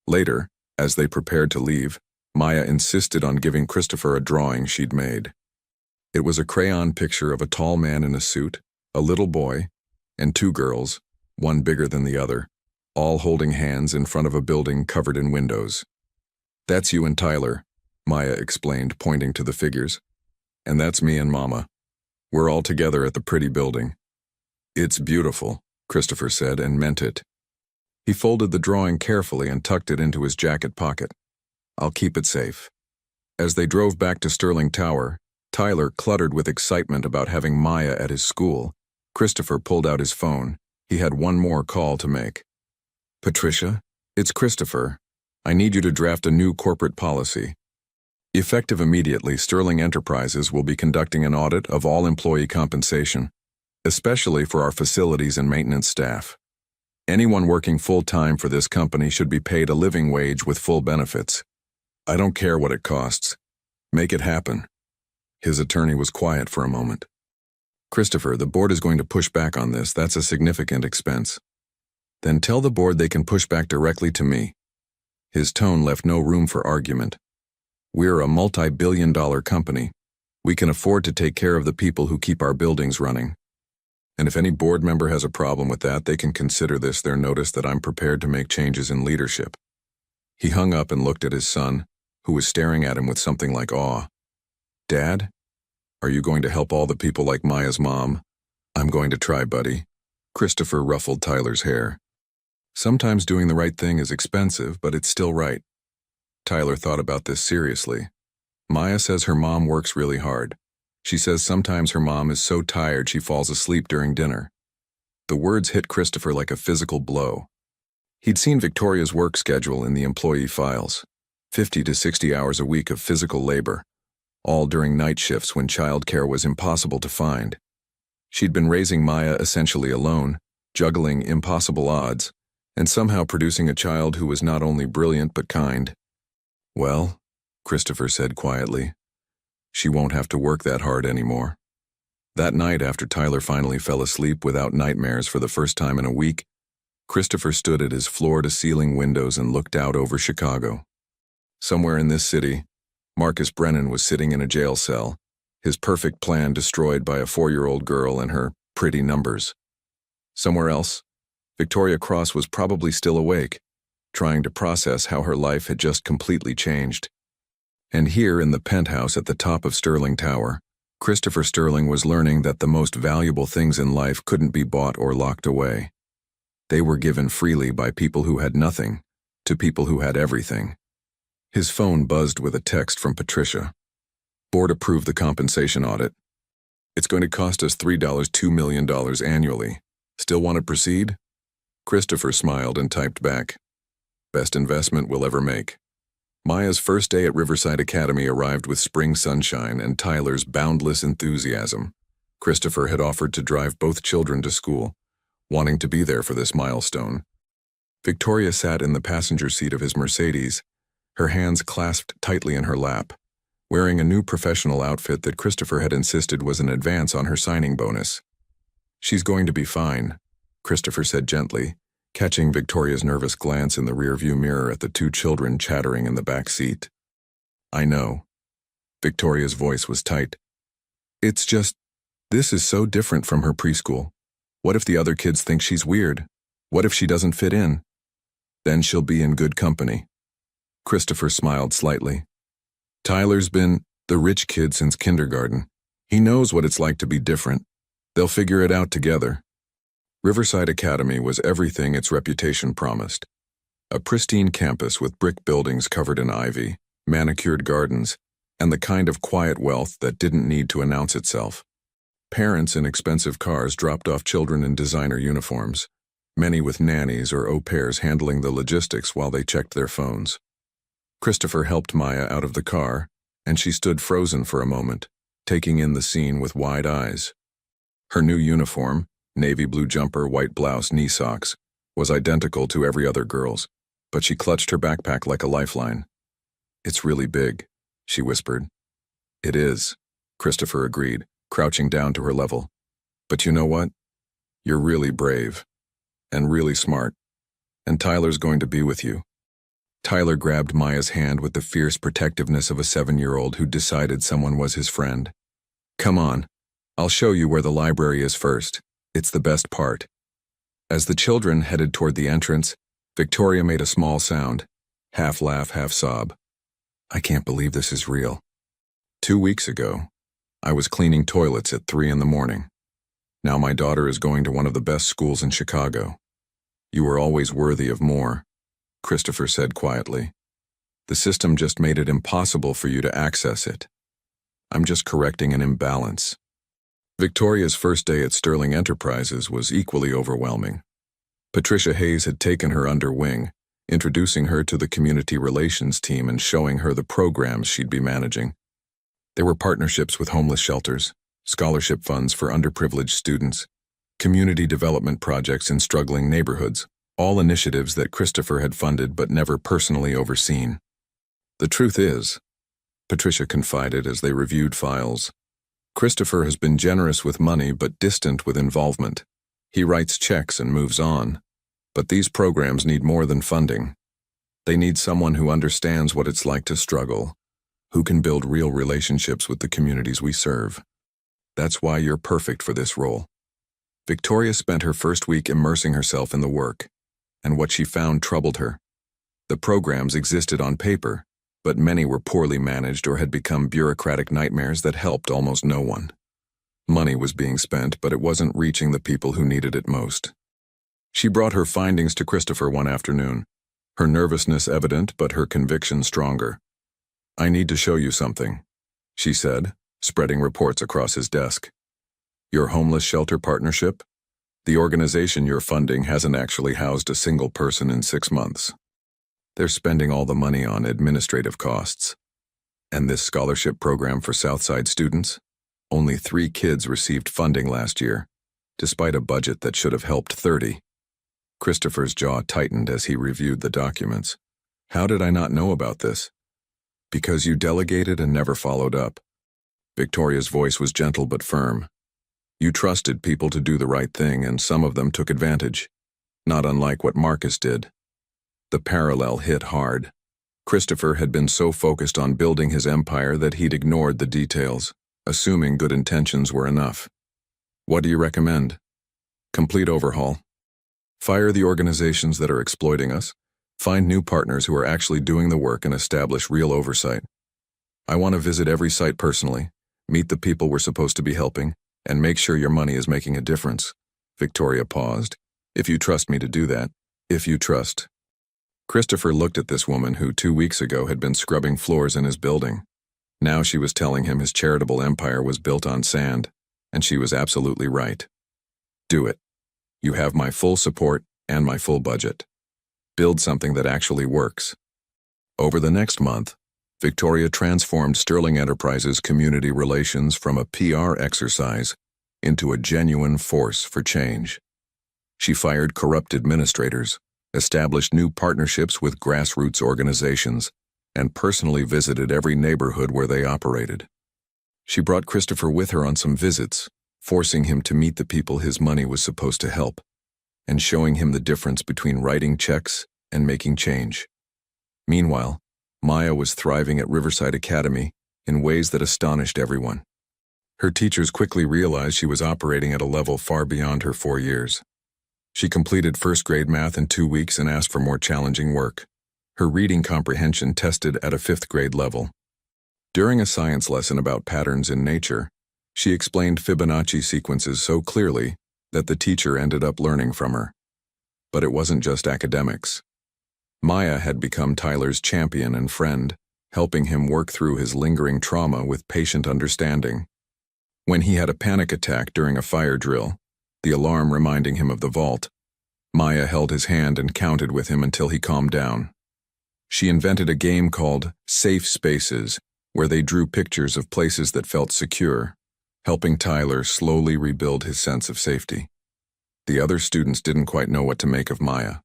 Later, as they prepared to leave, Maya insisted on giving Christopher a drawing she'd made. It was a crayon picture of a tall man in a suit, a little boy, and 2 girls, one bigger than the other, all holding hands in front of a building covered in windows. That's you and Tyler, Maya explained, pointing to the figures. And that's me and Mama. We're all together at the pretty building. It's beautiful, Christopher said, and meant it. He folded the drawing carefully and tucked it into his jacket pocket. I'll keep it safe. As they drove back to Sterling Tower, Tyler cluttered with excitement about having Maya at his school. Christopher pulled out his phone. He had one more call to make. Patricia, it's Christopher. I need you to draft a new corporate policy. Effective immediately, Sterling Enterprises will be conducting an audit of all employee compensation, especially for our facilities and maintenance staff. Anyone working full-time for this company should be paid a living wage with full benefits. I don't care what it costs. Make it happen. His attorney was quiet for a moment. Christopher, the board is going to push back on this. That's a significant expense. Then tell the board they can push back directly to me. His tone left no room for argument. We're a multi-billion-dollar company. We can afford to take care of the people who keep our buildings running. And if any board member has a problem with that, they can consider this their notice that I'm prepared to make changes in leadership. He hung up and looked at his son, who was staring at him with something like awe. Dad? Are you going to help all the people like Maya's mom? I'm going to try, buddy. Christopher ruffled Tyler's hair. Sometimes doing the right thing is expensive, but it's still right. Tyler thought about this seriously. Maya says her mom works really hard. She says sometimes her mom is so tired she falls asleep during dinner. The words hit Christopher like a physical blow. He'd seen Victoria's work schedule in the employee files. 50 to 60 hours a week of physical labor, all during night shifts when childcare was impossible to find. She'd been raising Maya essentially alone, juggling impossible odds, and somehow producing a child who was not only brilliant but kind. Well, Christopher said quietly, she won't have to work that hard anymore. That night, after Tyler finally fell asleep without nightmares for the first time in a week, Christopher stood at his floor-to-ceiling windows and looked out over Chicago. Somewhere in this city, Marcus Brennan was sitting in a jail cell, his perfect plan destroyed by a 4-year-old girl and her pretty numbers. Somewhere else, Victoria Cross was probably still awake, trying to process how her life had just completely changed. And here in the penthouse at the top of Sterling Tower, Christopher Sterling was learning that the most valuable things in life couldn't be bought or locked away. They were given freely by people who had nothing to people who had everything. His phone buzzed with a text from Patricia. Board approved the compensation audit. It's going to cost us $2 million annually. Still want to proceed? Christopher smiled and typed back. Best investment we'll ever make. Maya's first day at Riverside Academy arrived with spring sunshine and Tyler's boundless enthusiasm. Christopher had offered to drive both children to school, wanting to be there for this milestone. Victoria sat in the passenger seat of his Mercedes, her hands clasped tightly in her lap, wearing a new professional outfit that Christopher had insisted was an advance on her signing bonus. She's going to be fine, Christopher said gently, catching Victoria's nervous glance in the rearview mirror at the 2 children chattering in the back seat. I know. Victoria's voice was tight. It's just, this is so different from her preschool. What if the other kids think she's weird? What if she doesn't fit in? Then she'll be in good company. Christopher smiled slightly. Tyler's been the rich kid since kindergarten. He knows what it's like to be different. They'll figure it out together. Riverside Academy was everything its reputation promised. A pristine campus with brick buildings covered in ivy, manicured gardens, and the kind of quiet wealth that didn't need to announce itself. Parents in expensive cars dropped off children in designer uniforms, many with nannies or au pairs handling the logistics while they checked their phones. Christopher helped Maya out of the car, and she stood frozen for a moment, taking in the scene with wide eyes. Her new uniform, navy blue jumper, white blouse, knee socks, was identical to every other girl's, but she clutched her backpack like a lifeline. It's really big, she whispered. It is, Christopher agreed, crouching down to her level. But you know what? You're really brave, and really smart, and Tyler's going to be with you. Tyler grabbed Maya's hand with the fierce protectiveness of a 7-year-old who decided someone was his friend. Come on, I'll show you where the library is first. It's the best part. As the children headed toward the entrance, Victoria made a small sound, half laugh, half sob. I can't believe this is real. 2 weeks ago, I was cleaning toilets at 3 a.m. Now my daughter is going to one of the best schools in Chicago. You were always worthy of more, Christopher said quietly. The system just made it impossible for you to access it. I'm just correcting an imbalance. Victoria's first day at Sterling Enterprises was equally overwhelming. Patricia Hayes had taken her under wing, introducing her to the community relations team and showing her the programs she'd be managing. There were partnerships with homeless shelters, scholarship funds for underprivileged students, community development projects in struggling neighborhoods, all initiatives that Christopher had funded but never personally overseen. The truth is, Patricia confided as they reviewed files, Christopher has been generous with money but distant with involvement. He writes checks and moves on. But these programs need more than funding. They need someone who understands what it's like to struggle, who can build real relationships with the communities we serve. That's why you're perfect for this role. Victoria spent her first week immersing herself in the work, and what she found troubled her. The programs existed on paper, but many were poorly managed or had become bureaucratic nightmares that helped almost no one. Money was being spent, but it wasn't reaching the people who needed it most. She brought her findings to Christopher one afternoon, her nervousness evident but her conviction stronger. "I need to show you something," she said, spreading reports across his desk. "Your homeless shelter partnership? The organization you're funding hasn't actually housed a single person in 6 months. They're spending all the money on administrative costs. And this scholarship program for Southside students? Only 3 kids received funding last year, despite a budget that should have helped 30. Christopher's jaw tightened as he reviewed the documents. "How did I not know about this?" "Because you delegated and never followed up." Victoria's voice was gentle but firm. "You trusted people to do the right thing, and some of them took advantage, not unlike what Marcus did." The parallel hit hard. Christopher had been so focused on building his empire that he'd ignored the details, assuming good intentions were enough. "What do you recommend?" "Complete overhaul. Fire the organizations that are exploiting us, find new partners who are actually doing the work, and establish real oversight. I want to visit every site personally, meet the people we're supposed to be helping, and make sure your money is making a difference." Victoria paused. "If you trust me to do that, if you trust." Christopher looked at this woman who 2 weeks ago had been scrubbing floors in his building. Now she was telling him his charitable empire was built on sand, and she was absolutely right. "Do it. You have my full support and my full budget. Build something that actually works." Over the next month, Victoria transformed Sterling Enterprises community relations from a PR exercise into a genuine force for change. She fired corrupt administrators, established new partnerships with grassroots organizations, and personally visited every neighborhood where they operated. She brought Christopher with her on some visits, forcing him to meet the people his money was supposed to help, and showing him the difference between writing checks and making change. Meanwhile, Maya was thriving at Riverside Academy in ways that astonished everyone. Her teachers quickly realized she was operating at a level far beyond her 4 years. She completed first-grade math in 2 weeks and asked for more challenging work. Her reading comprehension tested at a 5th-grade level. During a science lesson about patterns in nature, she explained Fibonacci sequences so clearly that the teacher ended up learning from her. But it wasn't just academics. Maya had become Tyler's champion and friend, helping him work through his lingering trauma with patient understanding. When he had a panic attack during a fire drill, the alarm reminding him of the vault, Maya held his hand and counted with him until he calmed down. She invented a game called Safe Spaces, where they drew pictures of places that felt secure, helping Tyler slowly rebuild his sense of safety. The other students didn't quite know what to make of Maya.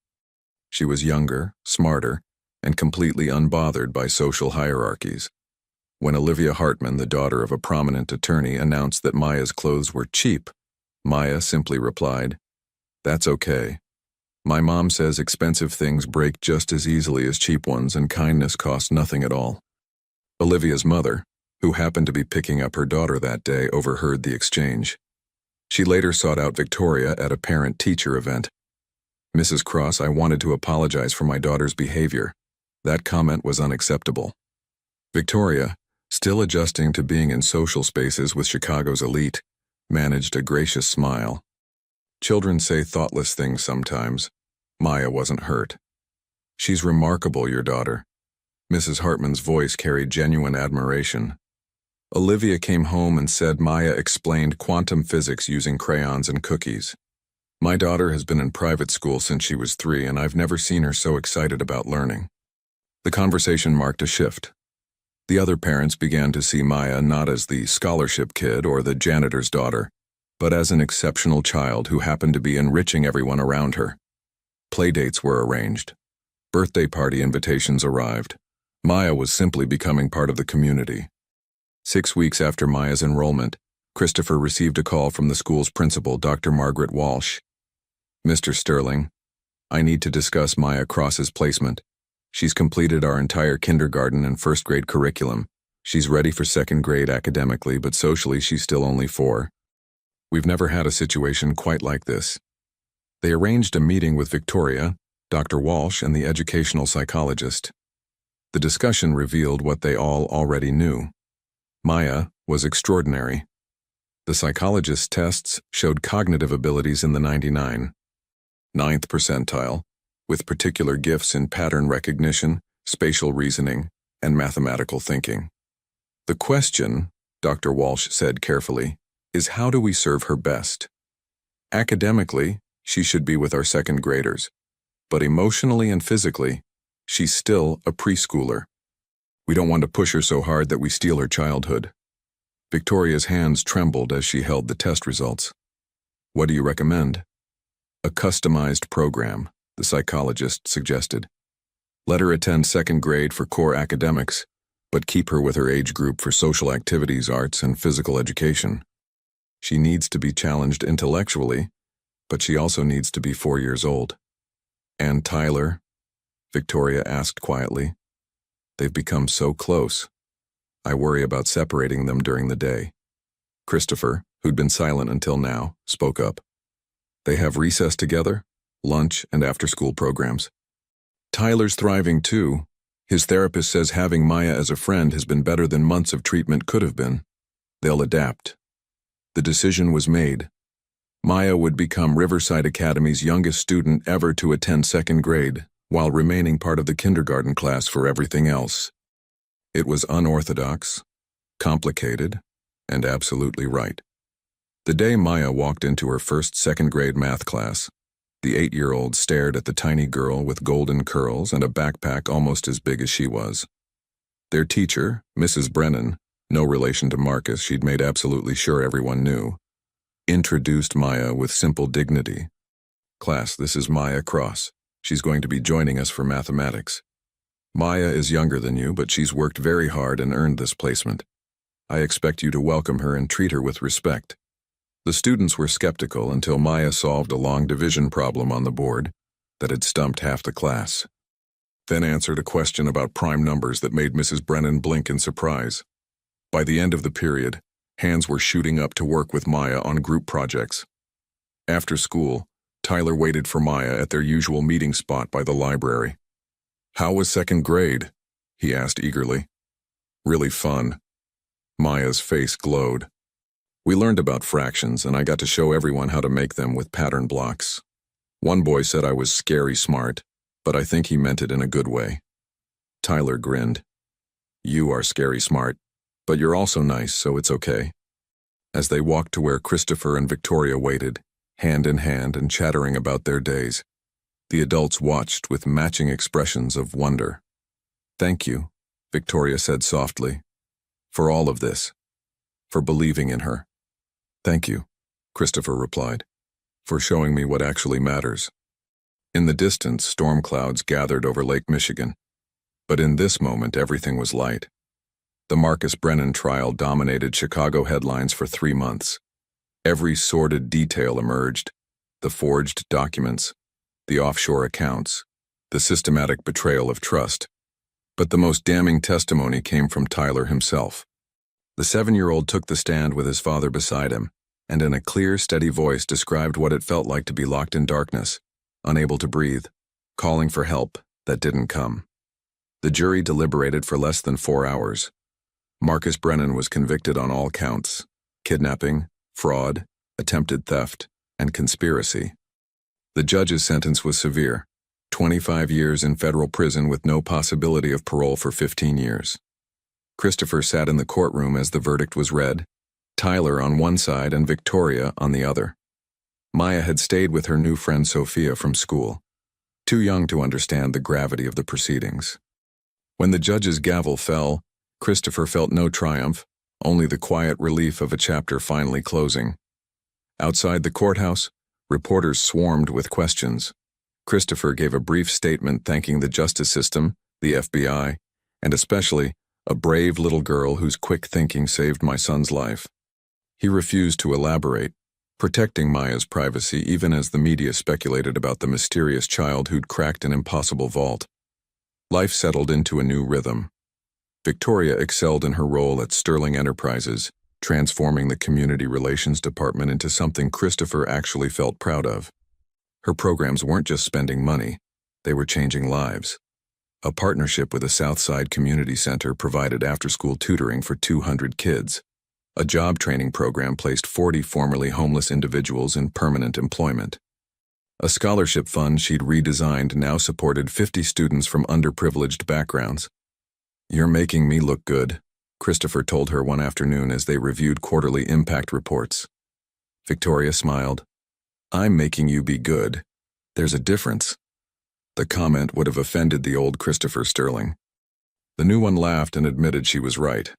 She was younger, smarter, and completely unbothered by social hierarchies. When Olivia Hartman, the daughter of a prominent attorney, announced that Maya's clothes were cheap, Maya simply replied, "That's okay. My mom says expensive things break just as easily as cheap ones, and kindness costs nothing at all." Olivia's mother, who happened to be picking up her daughter that day, overheard the exchange. She later sought out Victoria at a parent-teacher event. "Mrs. Cross, I wanted to apologize for my daughter's behavior. That comment was unacceptable." Victoria, still adjusting to being in social spaces with Chicago's elite, managed a gracious smile. "Children say thoughtless things sometimes." Maya wasn't hurt. "She's remarkable, your daughter." Mrs. Hartman's voice carried genuine admiration. Olivia came home and said Maya explained quantum physics using crayons and cookies. "My daughter has been in private school since she was 3, and I've never seen her so excited about learning." The conversation marked a shift. The other parents began to see Maya not as the scholarship kid or the janitor's daughter, but as an exceptional child who happened to be enriching everyone around her. Playdates were arranged. Birthday party invitations arrived. Maya was simply becoming part of the community. 6 weeks after Maya's enrollment, Christopher received a call from the school's principal, Dr. Margaret Walsh. "Mr. Sterling, I need to discuss Maya Cross's placement. She's completed our entire kindergarten and first-grade curriculum. She's ready for 2nd grade academically, but socially she's still only 4. We've never had a situation quite like this." They arranged a meeting with Victoria, Dr. Walsh, and the educational psychologist. The discussion revealed what they all already knew. Maya was extraordinary. The psychologist's tests showed cognitive abilities in the 99th percentile, with particular gifts in pattern recognition, spatial reasoning, and mathematical thinking. The question, Dr. Walsh said carefully, is how do we serve her best? Academically, she should be with our second graders, but emotionally and physically, she's still a preschooler. We don't want to push her so hard that we steal her childhood. Victoria's hands trembled as she held the test results. What do you recommend? A customized program, the psychologist suggested. Let her attend second grade for core academics, but keep her with her age group for social activities, arts, and physical education. She needs to be challenged intellectually, but she also needs to be 4 years old. And Tyler? Victoria asked quietly. They've become so close. I worry about separating them during the day. Christopher, who'd been silent until now, spoke up. They have recess together, lunch, and after-school programs. Tyler's thriving too. His therapist says having Maya as a friend has been better than months of treatment could have been. They'll adapt. The decision was made. Maya would become Riverside Academy's youngest student ever to attend second grade, while remaining part of the kindergarten class for everything else. It was unorthodox, complicated, and absolutely right. The day Maya walked into her first second-grade math class, the 8-year-old stared at the tiny girl with golden curls and a backpack almost as big as she was. Their teacher, Mrs. Brennan, no relation to Marcus, she'd made absolutely sure everyone knew, introduced Maya with simple dignity. Class, this is Maya Cross. She's going to be joining us for mathematics. Maya is younger than you, but she's worked very hard and earned this placement. I expect you to welcome her and treat her with respect. The students were skeptical until Maya solved a long division problem on the board that had stumped half the class. Then answered a question about prime numbers that made Mrs. Brennan blink in surprise. By the end of the period, hands were shooting up to work with Maya on group projects. After school, Tyler waited for Maya at their usual meeting spot by the library. How was second grade? He asked eagerly. Really fun. Maya's face glowed. We learned about fractions, and I got to show everyone how to make them with pattern blocks. One boy said I was scary smart, but I think he meant it in a good way. Tyler grinned. You are scary smart, but you're also nice, so it's okay. As they walked to where Christopher and Victoria waited, hand in hand and chattering about their days, the adults watched with matching expressions of wonder. Thank you, Victoria said softly, for all of this, for believing in her. Thank you, Christopher replied, for showing me what actually matters. In the distance, storm clouds gathered over Lake Michigan, but in this moment everything was light. The Marcus Brennan trial dominated Chicago headlines for 3 months. Every sordid detail emerged: the forged documents, the offshore accounts, the systematic betrayal of trust. But the most damning testimony came from Tyler himself. The 7-year-old took the stand with his father beside him, and in a clear, steady voice described what it felt like to be locked in darkness, unable to breathe, calling for help that didn't come. The jury deliberated for less than 4 hours. Marcus Brennan was convicted on all counts: kidnapping, fraud, attempted theft, and conspiracy. The judge's sentence was severe: 25 years in federal prison with no possibility of parole for 15 years. Christopher sat in the courtroom as the verdict was read, Tyler on one side and Victoria on the other. Maya had stayed with her new friend Sophia from school, too young to understand the gravity of the proceedings. When the judge's gavel fell, Christopher felt no triumph, only the quiet relief of a chapter finally closing. Outside the courthouse, reporters swarmed with questions. Christopher gave a brief statement thanking the justice system, the FBI, and especially a brave little girl whose quick thinking saved my son's life. He refused to elaborate, protecting Maya's privacy even as the media speculated about the mysterious child who'd cracked an impossible vault. Life settled into a new rhythm. Victoria excelled in her role at Sterling Enterprises, transforming the Community Relations Department into something Christopher actually felt proud of. Her programs weren't just spending money, they were changing lives. A partnership with a Southside Community Center provided after-school tutoring for 200 kids. A job training program placed 40 formerly homeless individuals in permanent employment. A scholarship fund she'd redesigned now supported 50 students from underprivileged backgrounds. "You're making me look good," Christopher told her one afternoon as they reviewed quarterly impact reports. Victoria smiled. "I'm making you be good. There's a difference." The comment would have offended the old Christopher Sterling. The new one laughed and admitted she was right.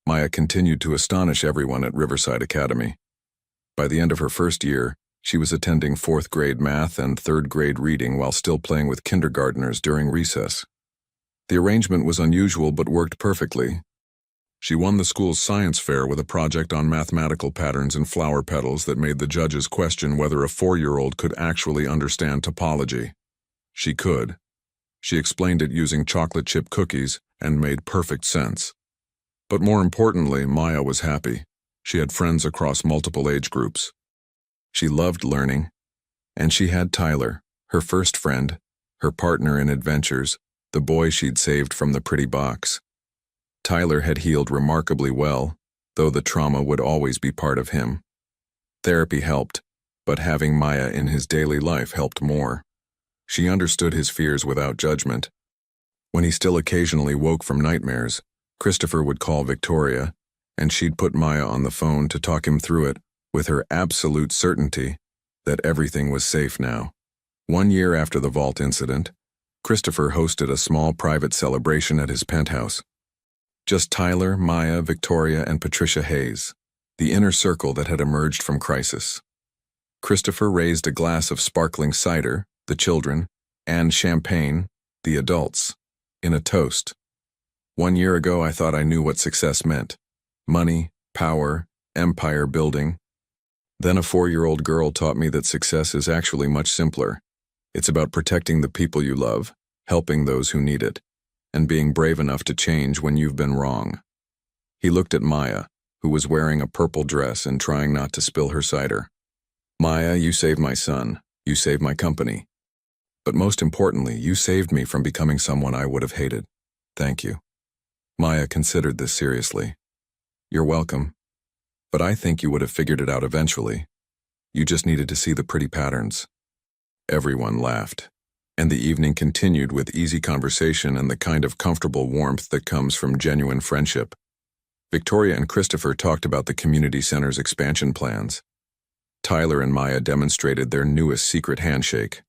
Maya continued to astonish everyone at Riverside Academy. By the end of her first year, she was attending 4th grade math and 3rd grade reading while still playing with kindergartners during recess. The arrangement was unusual but worked perfectly. She won the school's science fair with a project on mathematical patterns in flower petals that made the judges question whether a 4-year-old could actually understand topology. She could. She explained it using chocolate chip cookies and made perfect sense. But more importantly, Maya was happy. She had friends across multiple age groups. She loved learning, and she had Tyler, her first friend, her partner in adventures, the boy she'd saved from the pretty box. Tyler had healed remarkably well, though the trauma would always be part of him. Therapy helped, but having Maya in his daily life helped more. She understood his fears without judgment. When he still occasionally woke from nightmares, Christopher would call Victoria, and she'd put Maya on the phone to talk him through it, with her absolute certainty that everything was safe now. 1 year after the vault incident, Christopher hosted a small private celebration at his penthouse. Just Tyler, Maya, Victoria, and Patricia Hayes, the inner circle that had emerged from crisis. Christopher raised a glass of sparkling cider, the children, and champagne, the adults, in a toast. "1 year ago, I thought I knew what success meant. Money, power, empire building. Then a 4-year-old girl taught me that success is actually much simpler. It's about protecting the people you love, helping those who need it, and being brave enough to change when you've been wrong." He looked at Maya, who was wearing a purple dress and trying not to spill her cider. "Maya, you saved my son. You saved my company. But most importantly, you saved me from becoming someone I would have hated. Thank you." Maya considered this seriously. "You're welcome. But I think you would have figured it out eventually. You just needed to see the pretty patterns." Everyone laughed, and the evening continued with easy conversation and the kind of comfortable warmth that comes from genuine friendship. Victoria and Christopher talked about the community center's expansion plans. Tyler and Maya demonstrated their newest secret handshake.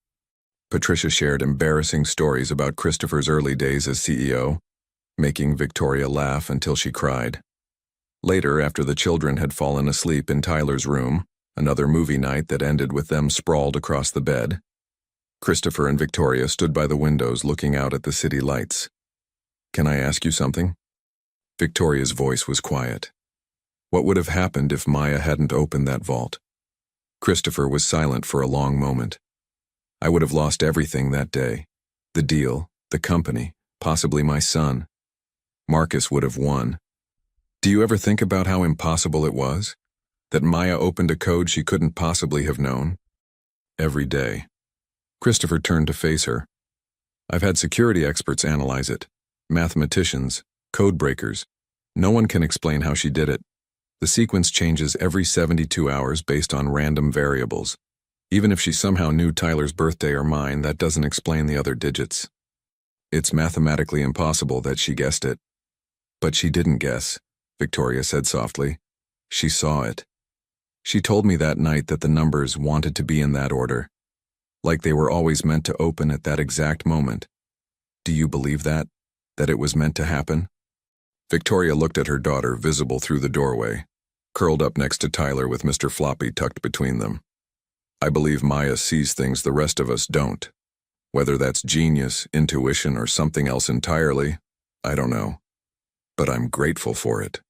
Patricia shared embarrassing stories about Christopher's early days as CEO, making Victoria laugh until she cried. Later, after the children had fallen asleep in Tyler's room, another movie night that ended with them sprawled across the bed, Christopher and Victoria stood by the windows looking out at the city lights. "Can I ask you something?" Victoria's voice was quiet. What would have happened if Maya hadn't opened that vault? Christopher was silent for a long moment. "I would have lost everything that day. The deal, the company, possibly my son. Marcus would have won. Do you ever think about how impossible it was? That Maya opened a code she couldn't possibly have known?" "Every day." Christopher turned to face her. "I've had security experts analyze it. Mathematicians, code breakers. No one can explain how she did it. The sequence changes every 72 hours based on random variables. Even if she somehow knew Tyler's birthday or mine, that doesn't explain the other digits. It's mathematically impossible that she guessed it." "But she didn't guess," Victoria said softly. "She saw it. She told me that night that the numbers wanted to be in that order, like they were always meant to open at that exact moment. Do you believe that? That it was meant to happen?" Victoria looked at her daughter, visible through the doorway, curled up next to Tyler with Mr. Floppy tucked between them. "I believe Maya sees things the rest of us don't. Whether that's genius, intuition, or something else entirely, I don't know. But I'm grateful for it."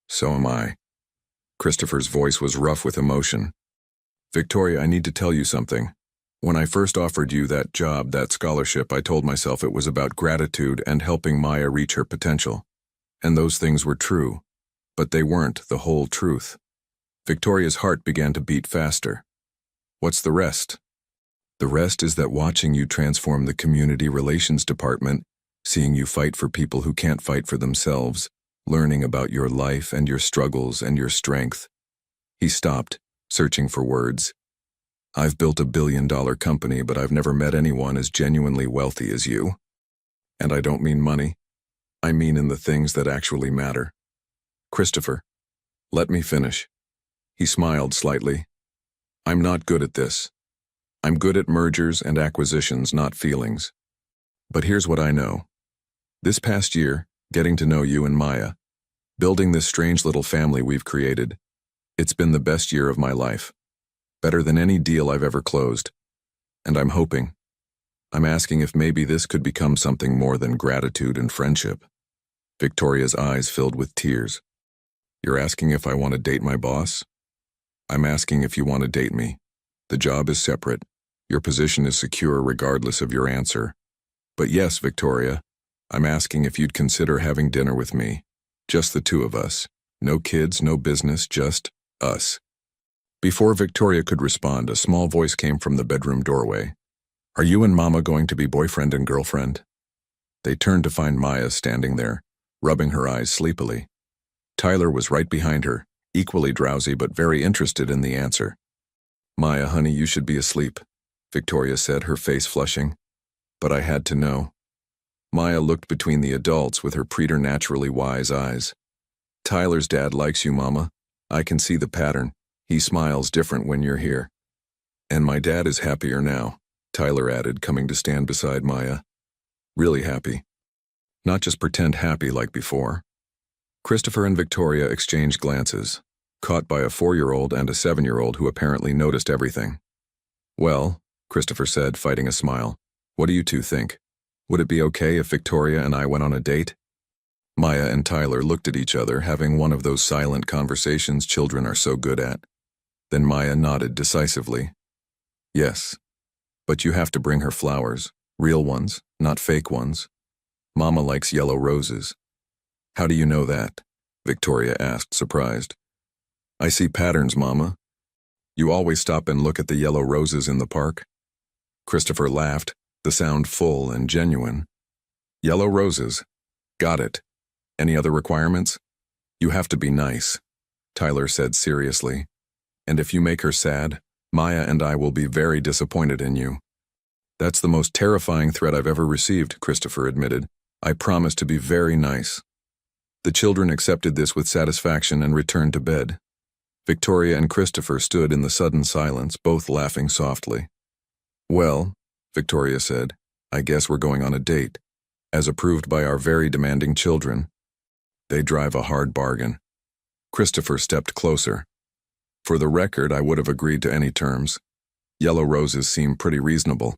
"So am I." Christopher's voice was rough with emotion. "Victoria, I need to tell you something. When I first offered you that job, that scholarship, I told myself it was about gratitude and helping Maya reach her potential. And those things were true, but they weren't the whole truth." Victoria's heart began to beat faster. "What's the rest?" The rest is that watching you transform the community relations department, seeing you fight for people who can't fight for themselves, learning about your life and your struggles and your strength." He stopped, searching for words. "I've built $1 billion company, but I've never met anyone as genuinely wealthy as you. And I don't mean money. I mean in the things that actually matter. Christopher, let me finish." He smiled slightly. "I'm not good at this. I'm good at mergers and acquisitions, not feelings. But here's what I know. This past year, getting to know you and Maya, building this strange little family we've created, it's been the best year of my life. Better than any deal I've ever closed. And I'm asking if maybe this could become something more than gratitude and friendship." Victoria's eyes filled with tears. "You're asking if I want to date my boss?" "I'm asking if you want to date me. The job is separate. Your position is secure regardless of your answer. But yes, Victoria, I'm asking if you'd consider having dinner with me. Just the two of us. No kids, no business, just us." Before Victoria could respond, a small voice came from the bedroom doorway. "Are you and Mama going to be boyfriend and girlfriend?" They turned to find Maya standing there, rubbing her eyes sleepily. Tyler was right behind her, equally drowsy but very interested in the answer. "Maya, honey, you should be asleep," Victoria said, her face flushing. "But I had to know." Maya looked between the adults with her preternaturally wise eyes. "Tyler's dad likes you, Mama. I can see the pattern. He smiles different when you're here. And my dad is happier now," Tyler added, coming to stand beside Maya. "Really happy. Not just pretend happy like before." Christopher and Victoria exchanged glances, caught by a 4-year-old and a 7-year-old who apparently noticed everything. "Well," Christopher said, fighting a smile, "what do you two think? Would it be okay if Victoria and I went on a date?" Maya and Tyler looked at each other, having one of those silent conversations children are so good at. Then Maya nodded decisively. "Yes. But you have to bring her flowers, real ones, not fake ones. Mama likes yellow roses." "How do you know that?" Victoria asked, surprised. "I see patterns, Mama. You always stop and look at the yellow roses in the park." Christopher laughed, the sound full and genuine. "Yellow roses. Got it. Any other requirements?" "You have to be nice," Tyler said seriously. "And if you make her sad, Maya and I will be very disappointed in you." "That's the most terrifying threat I've ever received," Christopher admitted. "I promise to be very nice." The children accepted this with satisfaction and returned to bed. Victoria and Christopher stood in the sudden silence, both laughing softly. "Well," Victoria said, "I guess we're going on a date, as approved by our very demanding children. They drive a hard bargain." Christopher stepped closer. "For the record, I would have agreed to any terms. Yellow roses seem pretty reasonable."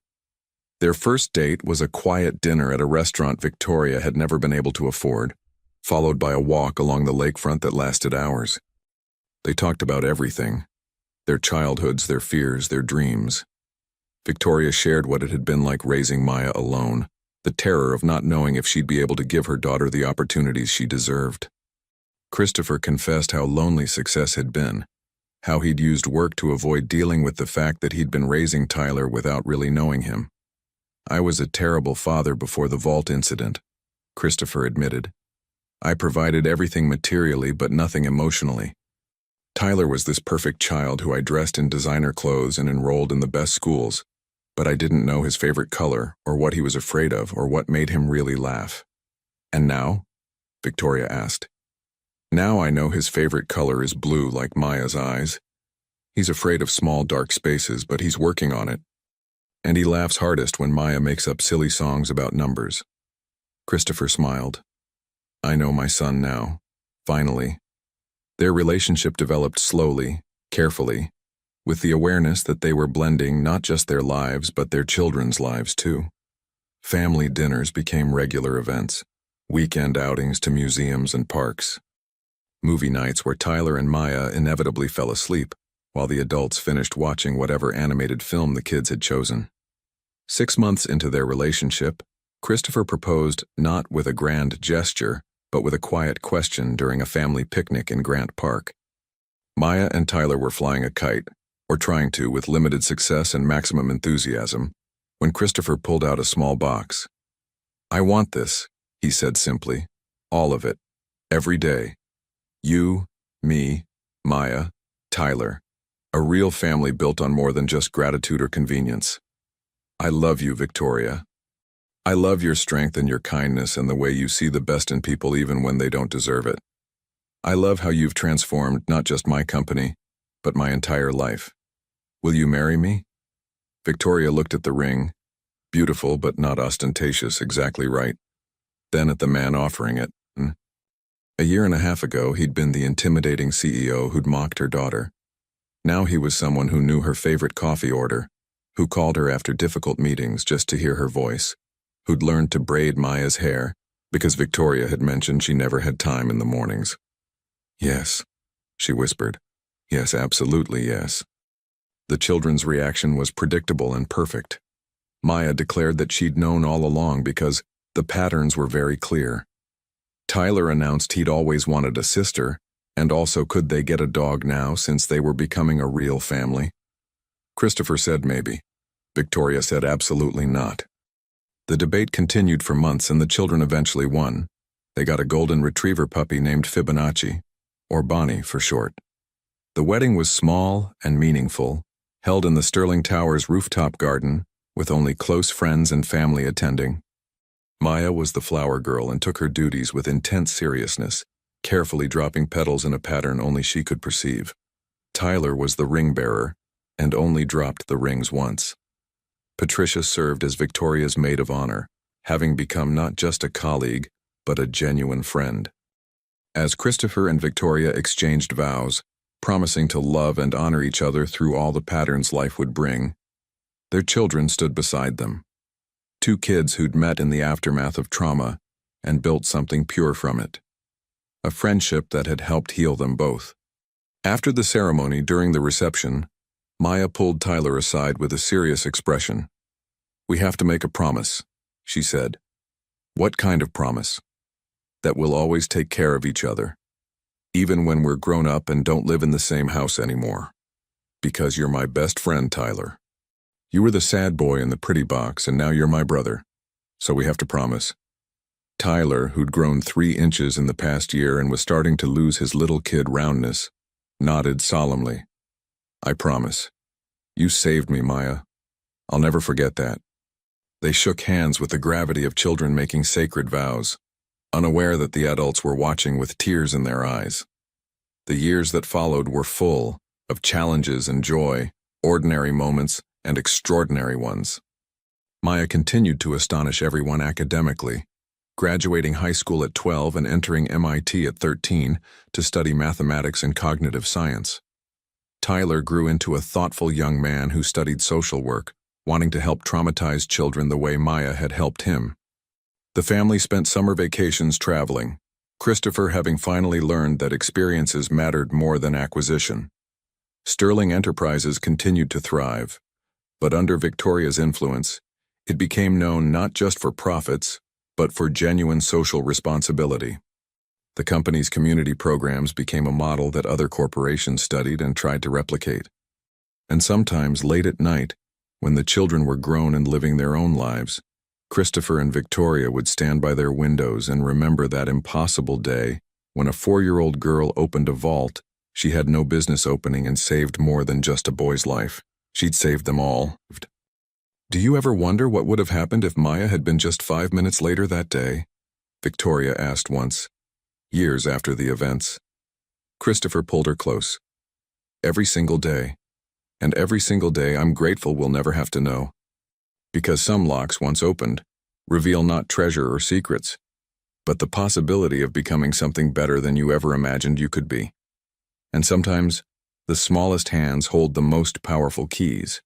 Their first date was a quiet dinner at a restaurant Victoria had never been able to afford, followed by a walk along the lakefront that lasted hours. They talked about everything: their childhoods, their fears, their dreams. Victoria shared what it had been like raising Maya alone, the terror of not knowing if she'd be able to give her daughter the opportunities she deserved. Christopher confessed how lonely success had been, how he'd used work to avoid dealing with the fact that he'd been raising Tyler without really knowing him. "I was a terrible father before the vault incident," Christopher admitted. "I provided everything materially but nothing emotionally. Tyler was this perfect child who I dressed in designer clothes and enrolled in the best schools, but I didn't know his favorite color or what he was afraid of or what made him really laugh." "And now?" Victoria asked. "Now I know his favorite color is blue, like Maya's eyes. He's afraid of small dark spaces, but he's working on it. And he laughs hardest when Maya makes up silly songs about numbers." Christopher smiled. "I know my son now. Finally." Their relationship developed slowly, carefully, with the awareness that they were blending not just their lives but their children's lives too. Family dinners became regular events, weekend outings to museums and parks. Movie nights where Tyler and Maya inevitably fell asleep, while the adults finished watching whatever animated film the kids had chosen. 6 months into their relationship, Christopher proposed not with a grand gesture, but with a quiet question during a family picnic in Grant Park. Maya and Tyler were flying a kite, or trying to with limited success and maximum enthusiasm, when Christopher pulled out a small box. "I want this," he said simply. "All of it. Every day. You, me, Maya, Tyler. A real family built on more than just gratitude or convenience. I love you, Victoria. I love your strength and your kindness and the way you see the best in people even when they don't deserve it. I love how you've transformed not just my company, but my entire life. Will you marry me?" Victoria looked at the ring, beautiful but not ostentatious, exactly right. Then at the man offering it. A year and a half ago, he'd been the intimidating CEO who'd mocked her daughter. Now he was someone who knew her favorite coffee order, who called her after difficult meetings just to hear her voice, who'd learned to braid Maya's hair because Victoria had mentioned she never had time in the mornings. "Yes," she whispered. "Yes, absolutely yes." The children's reaction was predictable and perfect. Maya declared that she'd known all along because the patterns were very clear. Tyler announced he'd always wanted a sister, and also could they get a dog now since they were becoming a real family? Christopher said maybe. Victoria said absolutely not. The debate continued for months and the children eventually won. They got a golden retriever puppy named Fibonacci, or Bonnie for short. The wedding was small and meaningful, held in the Sterling Towers rooftop garden, with only close friends and family attending. Maya was the flower girl and took her duties with intense seriousness, carefully dropping petals in a pattern only she could perceive. Tyler was the ring bearer, and only dropped the rings once. Patricia served as Victoria's maid of honor, having become not just a colleague, but a genuine friend. As Christopher and Victoria exchanged vows, promising to love and honor each other through all the patterns life would bring, their children stood beside them. Two kids who'd met in the aftermath of trauma and built something pure from it. A friendship that had helped heal them both. After the ceremony, during the reception, Maya pulled Tyler aside with a serious expression. "We have to make a promise," she said. "What kind of promise?" "That we'll always take care of each other, even when we're grown up and don't live in the same house anymore. Because you're my best friend, Tyler. You were the sad boy in the pretty box, and now you're my brother. So we have to promise." Tyler, who'd grown 3 inches in the past year and was starting to lose his little kid roundness, nodded solemnly. "I promise. You saved me, Maya. I'll never forget that." They shook hands with the gravity of children making sacred vows, unaware that the adults were watching with tears in their eyes. The years that followed were full of challenges and joy, ordinary moments, and extraordinary ones. Maya continued to astonish everyone academically, graduating high school at 12 and entering MIT at 13 to study mathematics and cognitive science. Tyler grew into a thoughtful young man who studied social work, wanting to help traumatized children the way Maya had helped him. The family spent summer vacations traveling, Christopher having finally learned that experiences mattered more than acquisition. Sterling Enterprises continued to thrive, but under Victoria's influence, it became known not just for profits, but for genuine social responsibility. The company's community programs became a model that other corporations studied and tried to replicate. And sometimes late at night, when the children were grown and living their own lives, Christopher and Victoria would stand by their windows and remember that impossible day when a 4-year-old girl opened a vault she had no business opening and saved more than just a boy's life. She'd saved them all. "Do you ever wonder what would have happened if Maya had been just 5 minutes later that day?" Victoria asked once, years after the events. Christopher pulled her close. "Every single day. And every single day I'm grateful we'll never have to know. Because some locks, once opened, reveal not treasure or secrets, but the possibility of becoming something better than you ever imagined you could be. And sometimes, the smallest hands hold the most powerful keys."